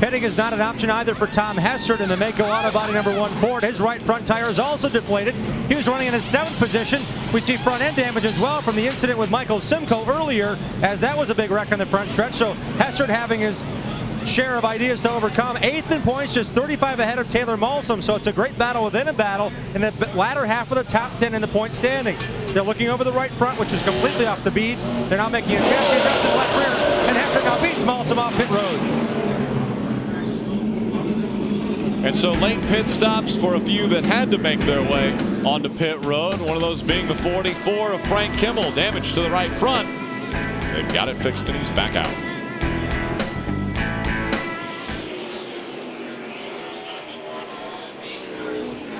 Pitting is not an option either for Tom Hessert in the Mako Auto Body #1 Ford. His right front tire is also deflated. He was running in his 7th position. We see front end damage as well from the incident with Michael Simcoe earlier, as that was a big wreck on the front stretch. So Hessert having his share of ideas to overcome. 8th in points, just 35 ahead of Taylor Malsom. So it's a great battle within a battle in the latter half of the top 10 in the point standings. They're looking over the right front, which is completely off the bead. They're now making a chassis adjustment to the left rear, and Hessert now beats Malsom off pit road. And so late pit stops for a few that had to make their way onto pit road. One of those being the 44 of Frank Kimmel. Damage to the right front. They've got it fixed and he's back out.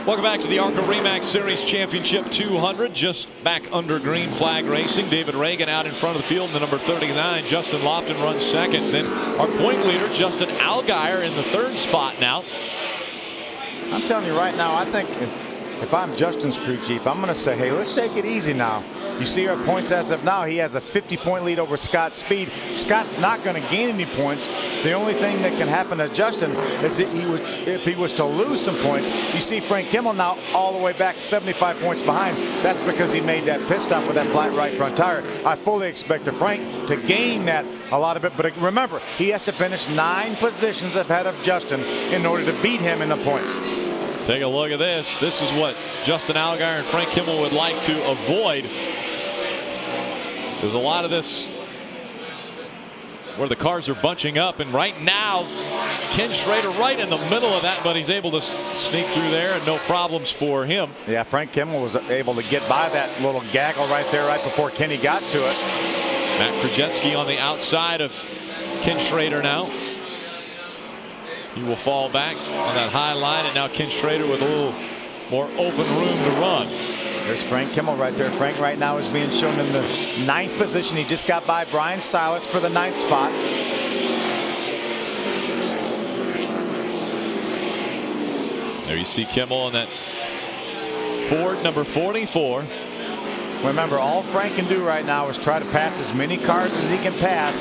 Welcome back to the ARCA REMAX Series Championship 200. Just back under green flag racing. David Reagan out in front of the field in the number 39. Justin Lofton runs second. Then our point leader, Justin Allgaier, in the 3rd spot now. I'm telling you right now, I think if I'm Justin's crew chief, I'm going to say, hey, let's take it easy now. You see our points as of now. He has a 50-point lead over Scott Speed. Scott's not going to gain any points. The only thing that can happen to Justin is that if he was to lose some points. You see Frank Kimmel now all the way back 75 points behind. That's because he made that pit stop with that flat right front tire. I fully expect Frank to gain that a lot of it. But remember, he has to finish 9 positions ahead of Justin in order to beat him in the points. Take a look at this. This is what Justin Allgaier and Frank Kimmel would like to avoid. There's a lot of this where the cars are bunching up, and right now Ken Schrader right in the middle of that, but he's able to sneak through there and no problems for him. Yeah, Frank Kimmel was able to get by that little gaggle right there right before Kenny got to it. Matt Krajewski on the outside of Ken Schrader now. He will fall back on that high line, and now Ken Schrader with a little more open room to run. There's Frank Kimmel right there. Frank right now is being shown in the 9th position. He just got by Brian Silas for the 9th spot. There you see Kimmel in that Ford number 44. Remember, all Frank can do right now is try to pass as many cars as he can pass.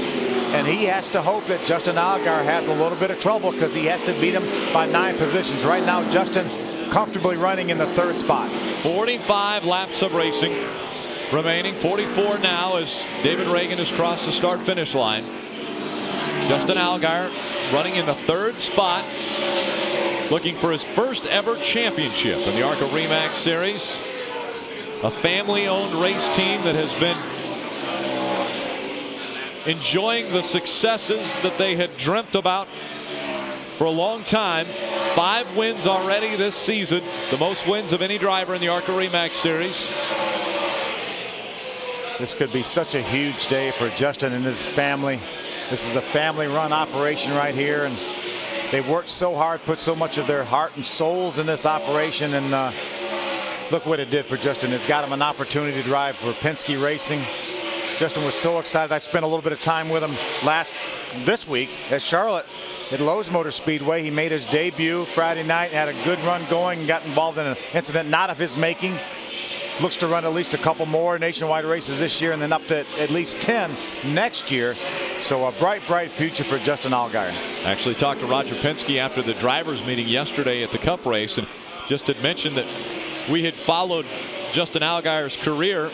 And he has to hope that Justin Allgaier has a little bit of trouble because he has to beat him by 9 positions. Right now, Justin comfortably running in the 3rd spot. 45 laps of racing remaining. 44 now as David Reagan has crossed the start-finish line. Justin Allgaier running in the 3rd spot, looking for his first ever championship in the ARCA REMAX Series. A family-owned race team that has been enjoying the successes that they had dreamt about for a long time. 5 wins already this season, the most wins of any driver in the ARCA REMAX Series. This could be such a huge day for Justin and his family. This is a family-run operation right here, and they've worked so hard, put so much of their heart and souls in this operation, and look what it did for Justin. It's got him an opportunity to drive for Penske Racing. Justin was so excited. I spent a little bit of time with him this week at Charlotte at Lowe's Motor Speedway. He made his debut Friday night, had a good run going, and got involved in an incident not of his making. Looks to run at least a couple more nationwide races this year, and then up to at least 10 next year. So a bright future for Justin Allgaier. I actually talked to Roger Penske after the drivers meeting yesterday at the Cup race, and just had mentioned that we had followed Justin Allgaier's career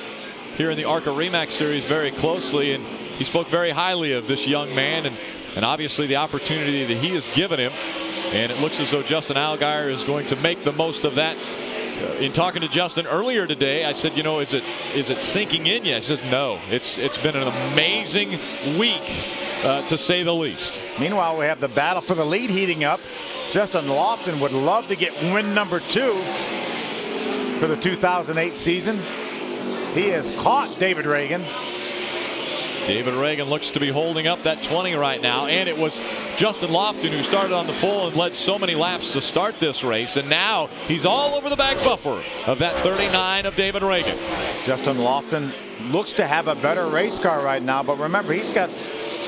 here in the ARCA REMAX Series very closely, and he spoke very highly of this young man and obviously the opportunity that he has given him. And it looks as though Justin Allgaier is going to make the most of that. In talking to Justin earlier today, I said, you know, is it sinking in yet? He says, no. It's been an amazing week, to say the least. Meanwhile, we have the battle for the lead heating up. Justin Lofton would love to get win number 2 for the 2008 season. He has caught David Reagan. David Reagan looks to be holding up that 20 right now, and it was Justin Lofton who started on the pole and led so many laps to start this race, and now he's all over the back buffer of that 39 of David Reagan. Justin Lofton looks to have a better race car right now, but remember, he's got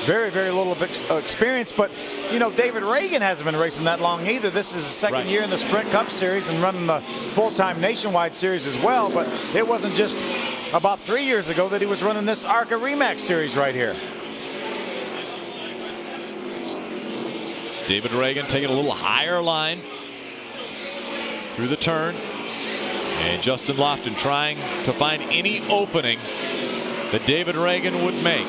very little experience. But you know, David Reagan hasn't been racing that long either. This is his second year in the Sprint Cup Series and running the full-time nationwide series as well. But it wasn't just about 3 years ago that he was running this ARCA REMAX Series right here. David Reagan taking a little higher line through the turn, and Justin Lofton trying to find any opening that David Reagan would make.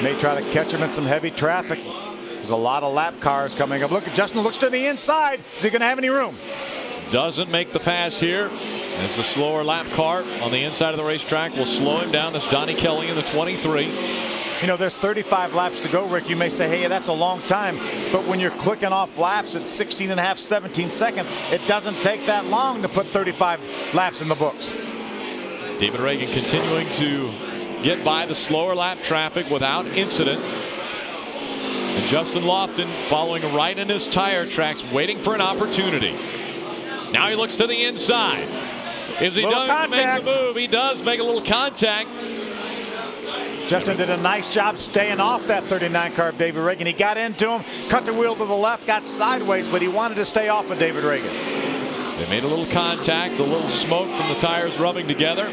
May try to catch him in some heavy traffic. There's a lot of lap cars coming up. Look, Justin looks to the inside. Is he going to have any room? Doesn't make the pass here. As the slower lap car on the inside of the racetrack will slow him down. That's Donnie Kelly in the 23. You know, there's 35 laps to go, Rick. You may say, hey, that's a long time. But when you're clicking off laps at 16 and a half, 17 seconds, it doesn't take that long to put 35 laps in the books. David Reagan continuing to get by the slower lap traffic without incident. And Justin Lofton following right in his tire tracks, waiting for an opportunity. Now he looks to the inside. Is he done to make the move? He does make a little contact. Justin did a nice job staying off that 39 car of David Reagan. He got into him, cut the wheel to the left, got sideways, but he wanted to stay off of David Reagan. They made a little contact, a little smoke from the tires rubbing together.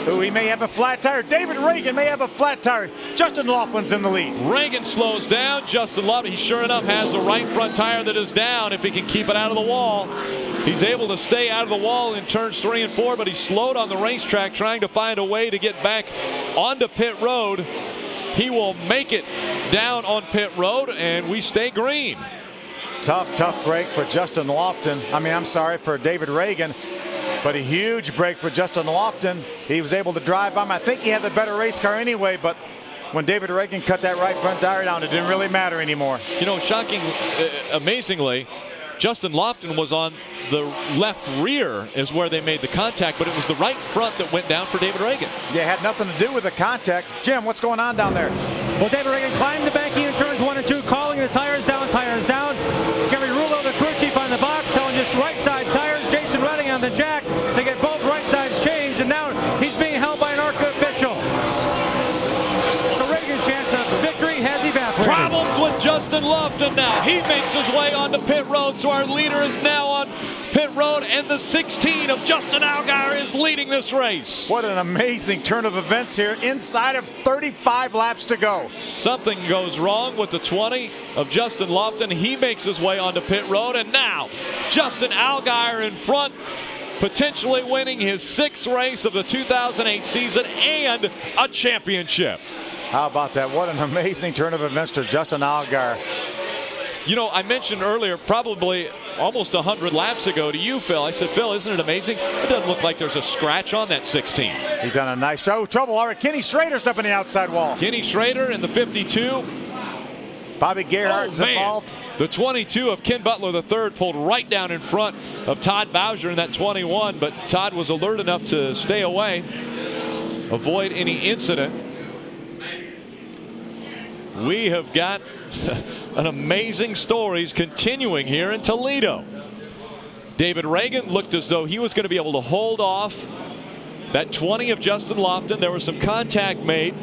Ooh, he may have a flat tire. David Reagan may have a flat tire. Justin Lofton's in the lead. Reagan slows down. Justin Lofton, he sure enough has the right front tire that is down if he can keep it out of the wall. He's able to stay out of the wall in turns 3 and 4, but he slowed on the racetrack trying to find a way to get back onto pit road. He will make it down on pit road, and we stay green. Tough break for Justin Lofton. I'm sorry, for David Reagan. But a huge break for Justin Lofton. He was able to drive by him. I think he had the better race car anyway, but when David Reagan cut that right front tire down, it didn't really matter anymore. You know, amazingly, Justin Lofton was on the left rear is where they made the contact, but it was the right front that went down for David Reagan. Yeah, it had nothing to do with the contact. Jim, what's going on down there? Well, David Reagan climbed the banking in turns 1 and 2, calling the tires down. Gary Rulo, the crew chief on the box, telling just right side tires. Jason Redding on the jack. They get both right sides changed, and now he's being held by an ARCA official. So Reagan's chance of victory has evaporated. Problems with Justin Lofton now. He makes his way onto pit road, so our leader is now on pit road, and the 16 of Justin Allgaier is leading this race. What an amazing turn of events here inside of 35 laps to go. Something goes wrong with the 20 of Justin Lofton. He makes his way onto pit road, and now Justin Allgaier in front, potentially winning his 6th race of the 2008 season and a championship. How about that? What an amazing turn of events to Justin Allgaier. You know, I mentioned earlier, probably almost 100 laps ago to you, Phil. I said, Phil, isn't it amazing? It doesn't look like there's a scratch on that 16. He's done a nice show. Trouble. All right, Kenny Schrader's up in the outside wall. Kenny Schrader in the 52. Bobby Gerhardt's involved. The 22 of Ken Butler III pulled right down in front of Todd Bowser in that 21, but Todd was alert enough to stay away, avoid any incident. We have got an amazing stories continuing here in Toledo. David Reagan looked as though he was going to be able to hold off that 20 of Justin Lofton. There was some contact made,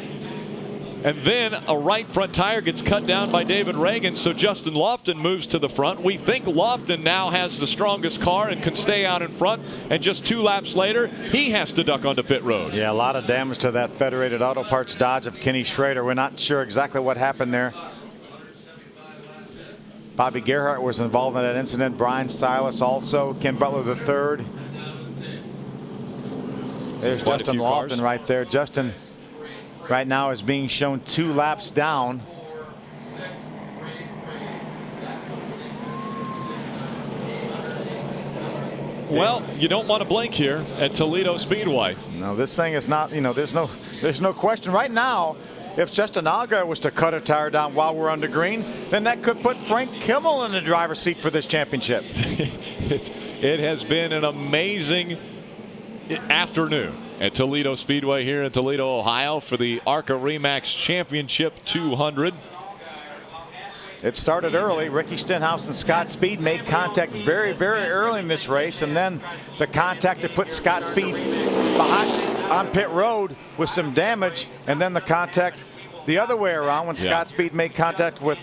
and then a right front tire gets cut down by David Reagan, so Justin Lofton moves to the front. We think Lofton now has the strongest car and can stay out in front, and just 2 laps later, he has to duck onto pit road. Yeah, a lot of damage to that Federated Auto Parts Dodge of Kenny Schrader. We're not sure exactly what happened there. Bobby Gerhardt was involved in that incident. Brian Silas also. Ken Butler III. There's Justin Lofton right there. Justin right now is being shown 2 laps down. Well, you don't want to blink here at Toledo Speedway. No, this thing is not, there's no question right now. If Justin Allgaier was to cut a tire down while we're on the green, then that could put Frank Kimmel in the driver's seat for this championship. It has been an amazing afternoon at Toledo Speedway here in Toledo, Ohio for the ARCA REMAX Championship 200. It started early. Ricky Stenhouse and Scott Speed made contact very, very early in this race, and then the contact that put Scott Speed behind on pit road with some damage, and then the contact the other way around when Scott Speed made contact with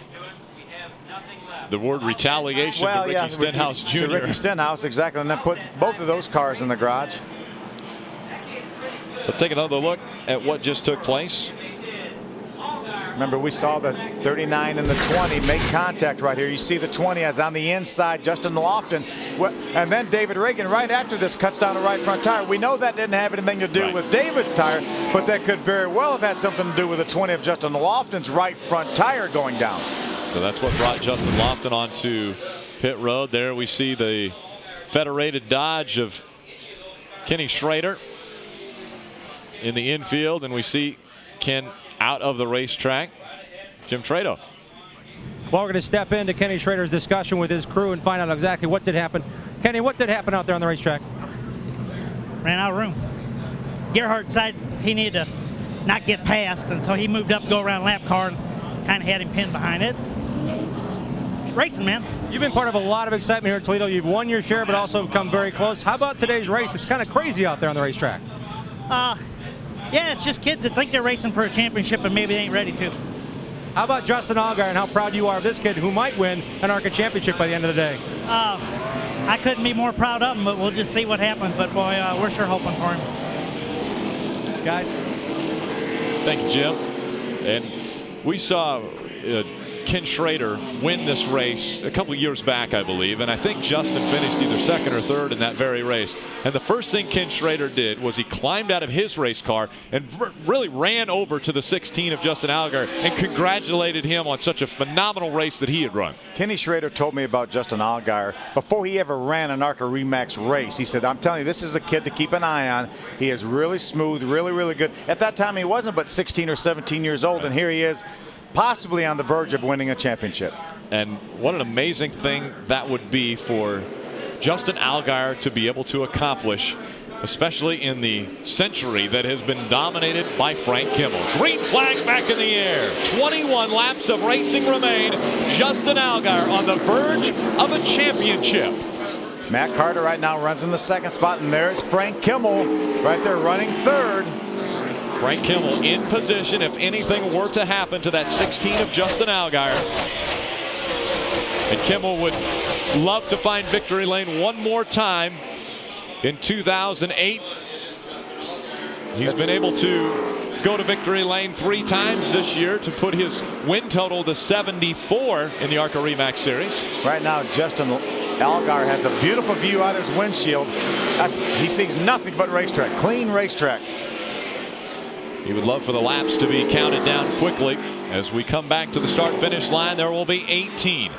the word retaliation to Ricky Stenhouse Jr. To Ricky Stenhouse, exactly, and then put both of those cars in the garage. Let's take another look at what just took place. Remember, we saw the 39 and the 20 make contact right here. You see the 20 as on the inside, Justin Lofton. And then David Reagan right after this cuts down the right front tire. We know that didn't have anything to do with David's tire, but that could very well have had something to do with the 20 of Justin Lofton's right front tire going down. So that's what brought Justin Lofton onto pit road. There we see the Federated Dodge of Kenny Schrader in the infield, and we see Ken out of the racetrack. Jim Trado. Well, we're going to step into Kenny Schrader's discussion with his crew and find out exactly what did happen. Kenny, what did happen out there on the racetrack? Ran out of room. Gerhardt decided he needed to not get past, and so he moved up to go around lap car and kind of had him pinned behind it. It's racing, man. You've been part of a lot of excitement here at Toledo. You've won your share, but also come very close. How about today's race? It's kind of crazy out there on the racetrack. Yeah, it's just kids that think they're racing for a championship and maybe they ain't ready to. How about Justin Allgaier and how proud you are of this kid who might win an ARCA championship by the end of the day? I couldn't be more proud of him, but we'll just see what happens. But boy, we're sure hoping for him. Guys. Thank you, Jim. And we saw Ken Schrader win this race a couple years back, I believe, and I think Justin finished either second or third in that very race. And the first thing Ken Schrader did was he climbed out of his race car and really ran over to the 16 of Justin Allgaier and congratulated him on such a phenomenal race that he had run. Kenny Schrader told me about Justin Allgaier before he ever ran an ARCA REMAX race. He said, I'm telling you, this is a kid to keep an eye on. He is really smooth, really, really good. At that time, he wasn't but 16 or 17 years old, and here he is, possibly on the verge of winning a championship. And what an amazing thing that would be for Justin Allgaier to be able to accomplish, especially in the century that has been dominated by Frank Kimmel. Green flag back in the air. 21 laps of racing remain. Justin Allgaier on the verge of a championship. Matt Carter right now runs in the second spot, and there's Frank Kimmel right there running third. Frank Kimmel in position if anything were to happen to that 16 of Justin Allgaier. And Kimmel would love to find victory lane one more time in 2008. He's been able to go to victory lane 3 times this year to put his win total to 74 in the ARCA REMAX Series. Right now, Justin Allgaier has a beautiful view out his windshield. He sees nothing but racetrack, clean racetrack. He would love for the laps to be counted down quickly. As we come back to the start-finish line, there will be 18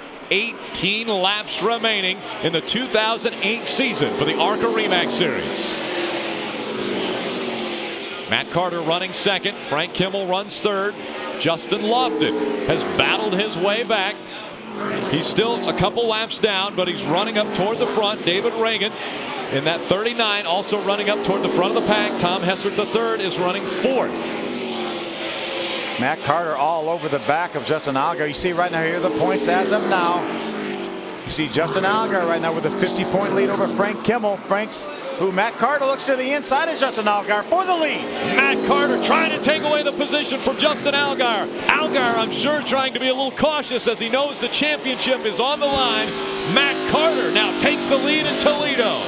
laps remaining in the 2008 season for the ARCA REMAX Series. Matt Carter running second. Frank Kimmel runs third. Justin Lofton has battled his way back. He's still a couple laps down, but he's running up toward the front. David Reagan in that 39 also running up toward the front of the pack. Tom Hessert III is running fourth. Matt Carter all over the back of Justin Allgaier. You see right now here the points as of now. You see Justin Allgaier right now with a 50-point lead over Frank Kimmel. Matt Carter looks to the inside of Justin Allgaier for the lead. Matt Carter trying to take away the position from Justin Allgaier. Allgaier, I'm sure, trying to be a little cautious as he knows the championship is on the line. Matt Carter now takes the lead in Toledo.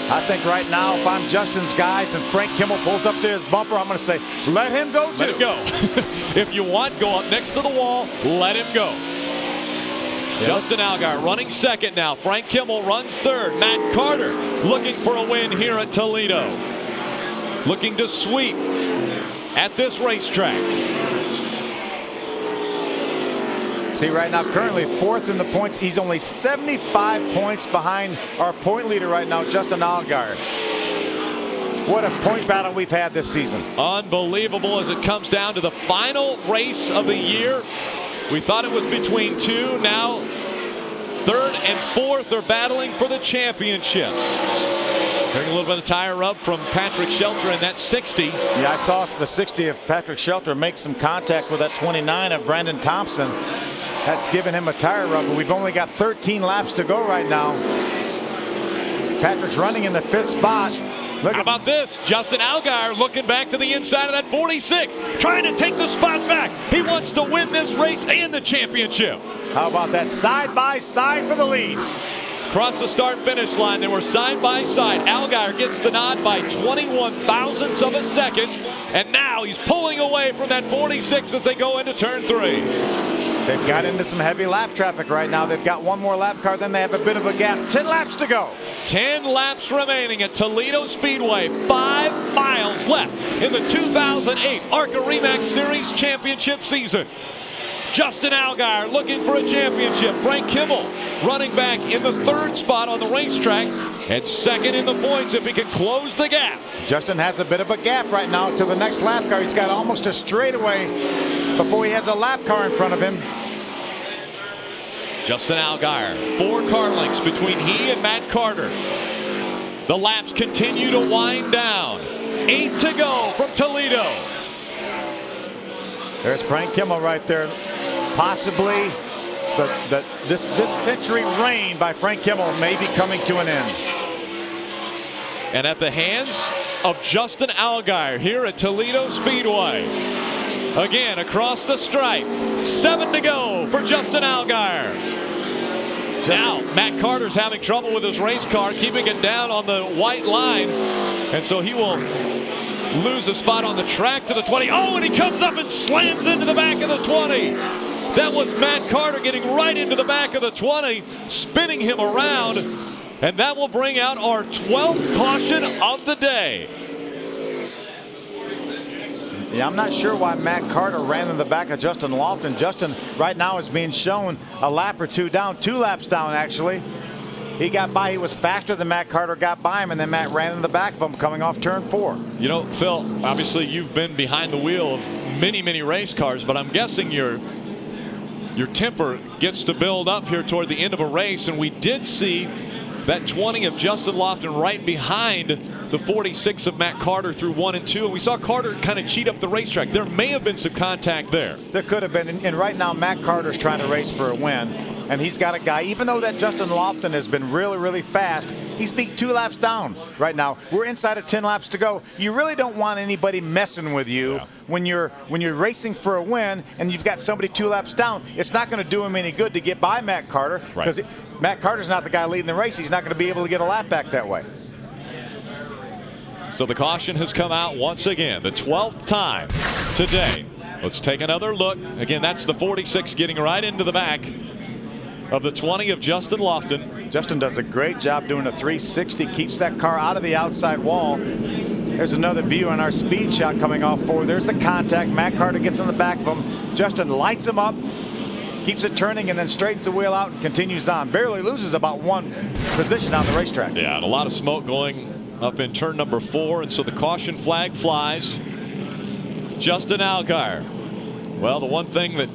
I think right now, if I'm Justin's guys and Frank Kimmel pulls up to his bumper, I'm going to say, let him go too. Let him go. If you want, go up next to the wall, let him go. Yes. Justin Allgaier running second now. Frank Kimmel runs third. Matt Carter looking for a win here at Toledo. Looking to sweep at this racetrack. See right now, currently fourth in the points. He's only 75 points behind our point leader right now, Justin Allgaier. What a point battle we've had this season. Unbelievable as it comes down to the final race of the year. We thought it was between two. Now third and fourth are battling for the championship. Hearing a little bit of tire rub from Patrick Shelter in that 60. Yeah, I saw the 60 of Patrick Shelter make some contact with that 29 of Brandon Thompson. That's given him a tire rub, but we've only got 13 laps to go right now. Patrick's running in the fifth spot. How about this? Justin Allgaier looking back to the inside of that 46, trying to take the spot back. He wants to win this race and the championship. How about that side by side for the lead? Across the start-finish line, they were side by side. Allgaier gets the nod by 21 thousandths of a second, and now he's pulling away from that 46 as they go into turn 3. They've got into some heavy lap traffic right now. They've got one more lap car, then they have a bit of a gap. 10 laps to go. 10 laps remaining at Toledo Speedway. 5 miles left in the 2008 ARCA REMAX Series championship season. Justin Allgaier looking for a championship. Frank Kimmel running back in the third spot on the racetrack and second in the points if he can close the gap. Justin has a bit of a gap right now to the next lap car. He's got almost a straightaway before he has a lap car in front of him. Justin Allgaier, 4 car lengths between he and Matt Carter. The laps continue to wind down. 8 to go from Toledo. There's Frank Kimmel right there. Possibly this century reign by Frank Kimmel may be coming to an end. And at the hands of Justin Allgaier here at Toledo Speedway. Again, across the stripe. 7 to go for Justin Allgaier. Now, Matt Carter's having trouble with his race car, keeping it down on the white line. And so he will lose a spot on the track to the 20. Oh, and he comes up and slams into the back of the 20. That was Matt Carter getting right into the back of the 20, spinning him around. And that will bring out our 12th caution of the day. Yeah, I'm not sure why Matt Carter ran in the back of Justin Lofton. Justin right now is being shown a lap or two down, 2 laps down actually. He got by, he was faster than Matt Carter got by him, and then Matt ran in the back of him coming off turn 4. You know, Phil, obviously you've been behind the wheel of many race cars, but I'm guessing your temper gets to build up here toward the end of a race, and we did see that 20 of Justin Lofton right behind the 46 of Matt Carter through 1 and 2, and we saw Carter kind of cheat up the racetrack. There may have been some contact there. There could have been, and right now Matt Carter's trying to race for a win, and he's got a guy, even though that Justin Lofton has been really fast, he's beat 2 laps down right now. We're inside of 10 laps to go. You really don't want anybody messing with you when you're racing for a win and you've got somebody 2 laps down. It's not going to do him any good to get by Matt Carter, because Matt Carter's not the guy leading the race. He's not going to be able to get a lap back that way. So the caution has come out once again, the 12th time today. Let's take another look. Again, that's the 46 getting right into the back of the 20 of Justin Lofton. Justin does a great job doing a 360, keeps that car out of the outside wall. There's another view on our speed shot coming off forward. There's the contact. Matt Carter gets on the back of him. Justin lights him up, keeps it turning, and then straightens the wheel out and continues on. Barely loses about 1 position on the racetrack. Yeah, and a lot of smoke going up in turn number 4, and so the caution flag flies. Justin Allgaier Well, the one thing that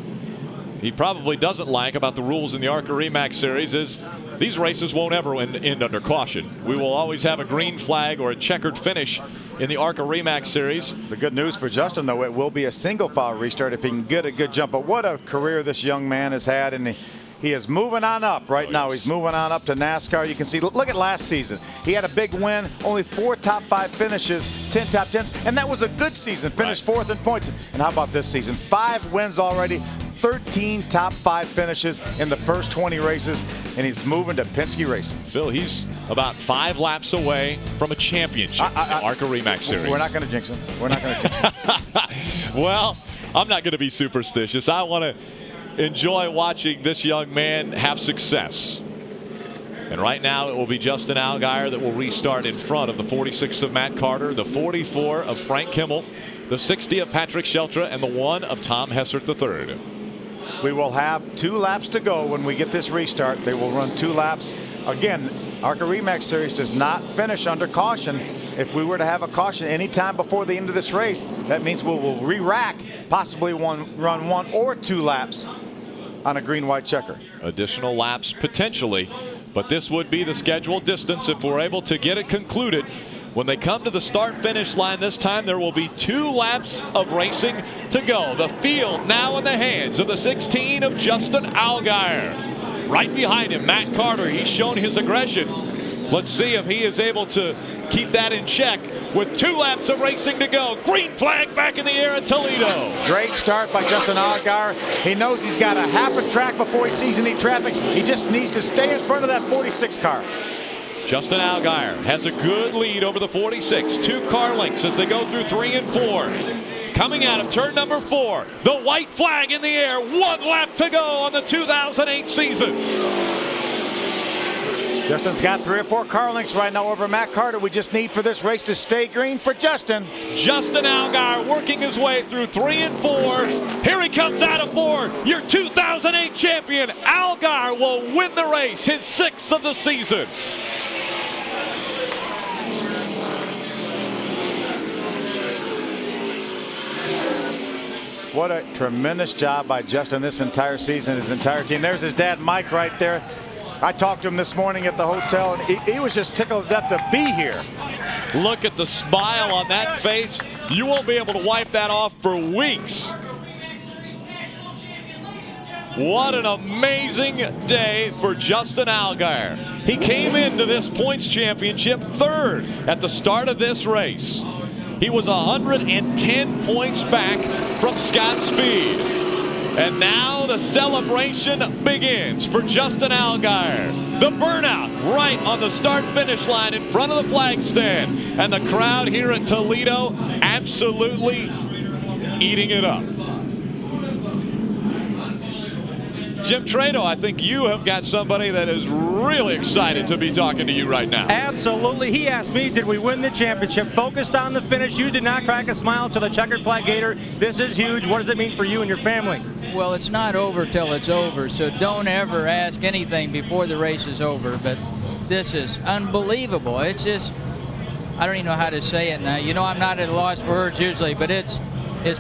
he probably doesn't like about the rules in the ARCA Remax Series is these races won't ever end under caution. We will always have a green flag or a checkered finish in the ARCA Remax Series. The good news for Justin, though, it will be a single file restart if he can get a good jump. But what a career this young man has had, and he is moving on up right now. He's moving on up to NASCAR. You can see, look at last season. He had a big win, only 4 top 5 finishes, 10 top 10s, and that was a good season. Finished 4th in points. And how about this season? 5 wins already, 13 top 5 finishes in the first 20 races, and he's moving to Penske Racing. Phil, he's about 5 laps away from a championship in the ARCA Remax Series. We're not going to jinx him. We're not going to jinx him. Well, I'm not going to be superstitious. I want to enjoy watching this young man have success. And right now it will be Justin Allgaier that will restart in front of the 46 of Matt Carter, the 44 of Frank Kimmel, the 60 of Patrick Sheltra, and the 1 of Tom Hessert III. We will have 2 laps to go when we get this restart. They will run 2 laps. Again, ARCA Remax Series does not finish under caution. If we were to have a caution any time before the end of this race, that means we will re-rack, possibly run 1 or 2 laps on a green-white checker. Additional laps potentially, but this would be the scheduled distance if we're able to get it concluded. When they come to the start-finish line this time, there will be 2 laps of racing to go. The field now in the hands of the 16 of Justin Allgaier. Right behind him, Matt Carter. He's shown his aggression. Let's see if he is able to keep that in check with 2 laps of racing to go. Green flag back in the air at Toledo. Great start by Justin Allgaier. He knows he's got a half a track before he sees any traffic. He just needs to stay in front of that 46 car. Justin Allgaier has a good lead over the 46. 2 car lengths as they go through 3 and 4. Coming out of turn number 4, the white flag in the air. 1 lap to go on the 2008 season. Justin's got 3 or 4 car lengths right now over Matt Carter. We just need for this race to stay green for Justin. Justin Allgaier working his way through 3 and 4. Here he comes out of 4. Your 2008 champion, Allgaier, will win the race, his 6th of the season. What a tremendous job by Justin this entire season, his entire team. There's his dad, Mike, right there. I talked to him this morning at the hotel, and he was just tickled to death to be here. Look at the smile on that face. You won't be able to wipe that off for weeks. What an amazing day for Justin Allgaier. He came into this points championship 3rd at the start of this race. He was 110 points back from Scott Speed. And now the celebration begins for Justin Allgaier. The burnout right on the start-finish line in front of the flag stand. And the crowd here at Toledo absolutely eating it up. Jim Trado, I think you have got somebody that is really excited to be talking to you right now. Absolutely. He asked me, did we win the championship? Focused on the finish. You did not crack a smile to the checkered flag gator. This is huge. What does it mean for you and your family? Well, it's not over till it's over, so don't ever ask anything before the race is over. But this is unbelievable. It's just, I don't even know how to say it now. You know, I'm not at a loss for words usually, but it's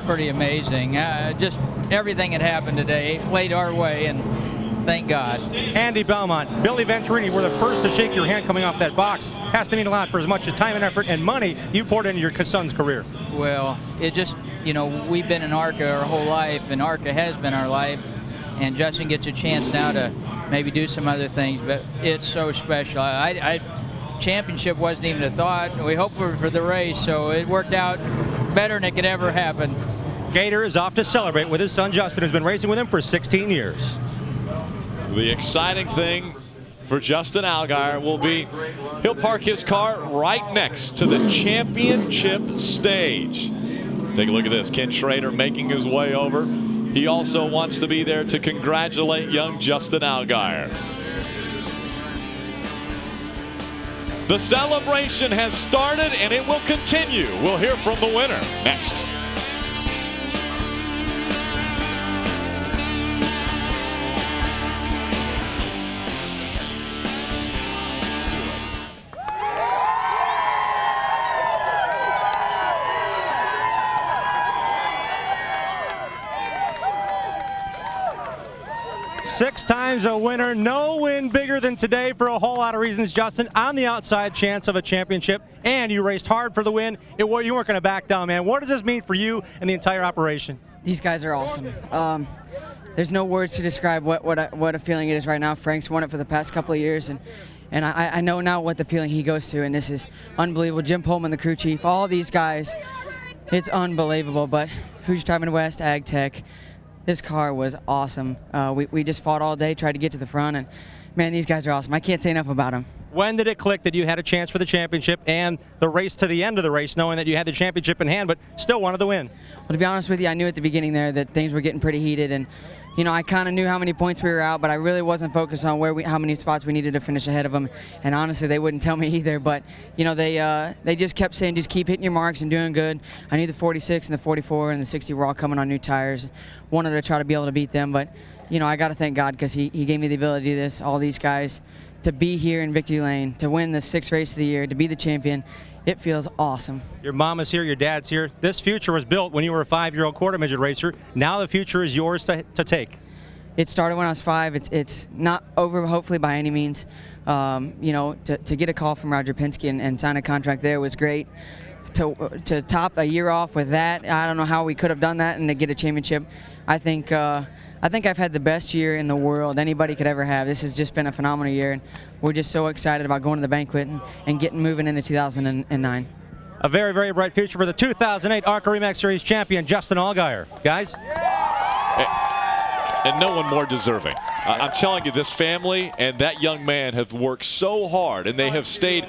pretty amazing. Just everything that happened today played our way, and thank God. Andy Belmont, Billy Venturini were the first to shake your hand coming off that box. Has to mean a lot for as much time and effort and money you poured into your son's career. Well, it just, you know, we've been in ARCA our whole life, and ARCA has been our life, and Justin gets a chance now to maybe do some other things, but it's so special. Championship wasn't even a thought. We hoped for the race, so it worked out better than it could ever happen. Gator is off to celebrate with his son Justin, who's been racing with him for 16 years. The exciting thing for Justin Allgaier will be he'll park his car right next to the championship stage. Take a look at this. Ken Schrader making his way over. He also wants to be there to congratulate young Justin Allgaier. The celebration has started and it will continue. We'll hear from the winner next. 6 times a winner. No win bigger than today for a whole lot of reasons, Justin. On the outside chance of a championship, and you raced hard for the win. You weren't going to back down, man. What does this mean for you and the entire operation? These guys are awesome. There's no words to describe what a feeling it is right now. Frank's won it for the past couple of years, and I know now what the feeling he goes through, and this is unbelievable. Jim Pullman, the crew chief, all these guys, it's unbelievable. But Hoosier Tire Midwest, Ag Tech, this car was awesome. We just fought all day, tried to get to the front, and man, these guys are awesome. I can't say enough about them. When did it click that you had a chance for the championship and the race to the end of the race, knowing that you had the championship in hand but still wanted to win? Well, to be honest with you, I knew at the beginning there that things were getting pretty heated, and you know, I kind of knew how many points we were out, but I really wasn't focused on how many spots we needed to finish ahead of them. And honestly, they wouldn't tell me either. But you know, they just kept saying, just keep hitting your marks and doing good. I knew the 46 and the 44 and the 60 were all coming on new tires. Wanted to try to be able to beat them, but you know, I got to thank God because he gave me the ability to do this. All these guys, to be here in Victory Lane, to win the 6th race of the year, to be the champion. It feels awesome. Your mom is here, your dad's here. This future was built when you were a 5-year-old quarter midget racer. Now the future is yours to take. It started when I was 5. It's not over, hopefully, by any means. You know, to get a call from Roger Penske and sign a contract there was great. To top a year off with that, I don't know how we could have done that, and to get a championship. I think I've had the best year in the world anybody could ever have. This has just been a phenomenal year, and we're just so excited about going to the banquet and getting moving into 2009. A very, very bright future for the 2008 ARCA REMAX Series champion, Justin Allgaier. Guys? And no one more deserving. I'm telling you, this family and that young man have worked so hard, and they have stayed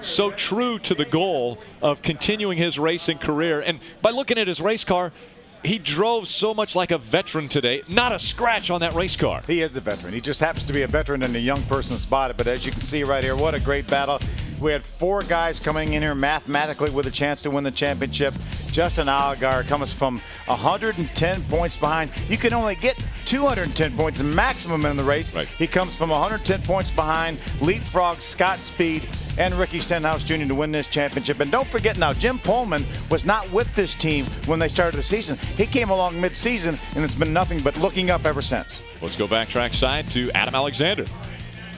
so true to the goal of continuing his racing career. And by looking at his race car, he drove so much like a veteran today. Not a scratch on that race car. He is a veteran. He just happens to be a veteran and a young person spotted. But as you can see right here, what a great battle. We had 4 guys coming in here mathematically with a chance to win the championship. Justin Allgaier comes from 110 points behind. You can only get 210 points maximum in the race. Right. He comes from 110 points behind, leapfrog Scott Speed and Ricky Stenhouse Jr. to win this championship. And don't forget now, Jim Pullman was not with this team when they started the season. He came along mid-season, and it's been nothing but looking up ever since. Let's go back trackside to Adam Alexander.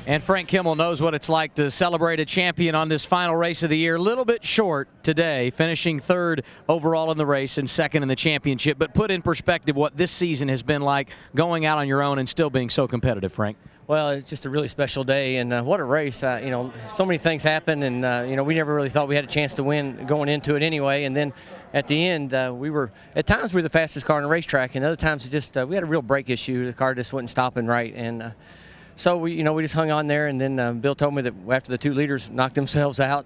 And Frank Kimmel knows what it's like to celebrate a champion on this final race of the year. A little bit short today, finishing 3rd overall in the race and 2nd in the championship. But put in perspective what this season has been like, going out on your own and still being so competitive, Frank. Well, it's just a really special day, and what a race. You know, so many things happened, and, you know, we never really thought we had a chance to win going into it anyway. And then at the end, at times we were the fastest car on the racetrack, and other times we had a real brake issue. The car just wasn't stopping right. And so we just hung on there, and then Bill told me that after the 2 leaders knocked themselves out,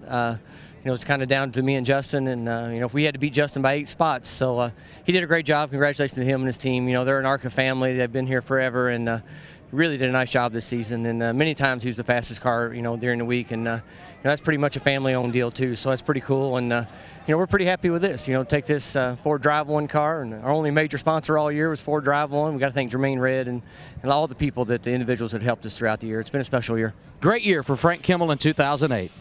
it's kind of down to me and Justin, and we had to beat Justin by 8 spots. So he did a great job. Congratulations to him and his team. You know, they're an ARCA family. They've been here forever, and really did a nice job this season. And many times he was the fastest car, during the week, and that's pretty much a family-owned deal too. So that's pretty cool, and we're pretty happy with this. Take this Ford Drive One car, and our only major sponsor all year was Ford Drive One. We got to thank Jermaine Red and all the people the individuals that helped us throughout the year. It's been a special year. Great year for Frank Kimmel in 2008.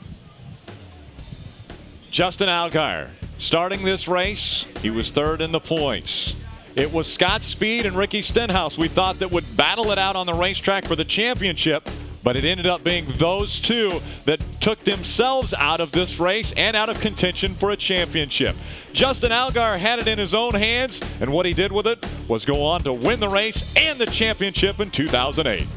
Justin Allgaier starting this race, he was 3rd in the points. It was Scott Speed and Ricky Stenhouse we thought that would battle it out on the racetrack for the championship, but it ended up being those 2 that took themselves out of this race and out of contention for a championship. Justin Allgaier had it in his own hands, and what he did with it was go on to win the race and the championship in 2008.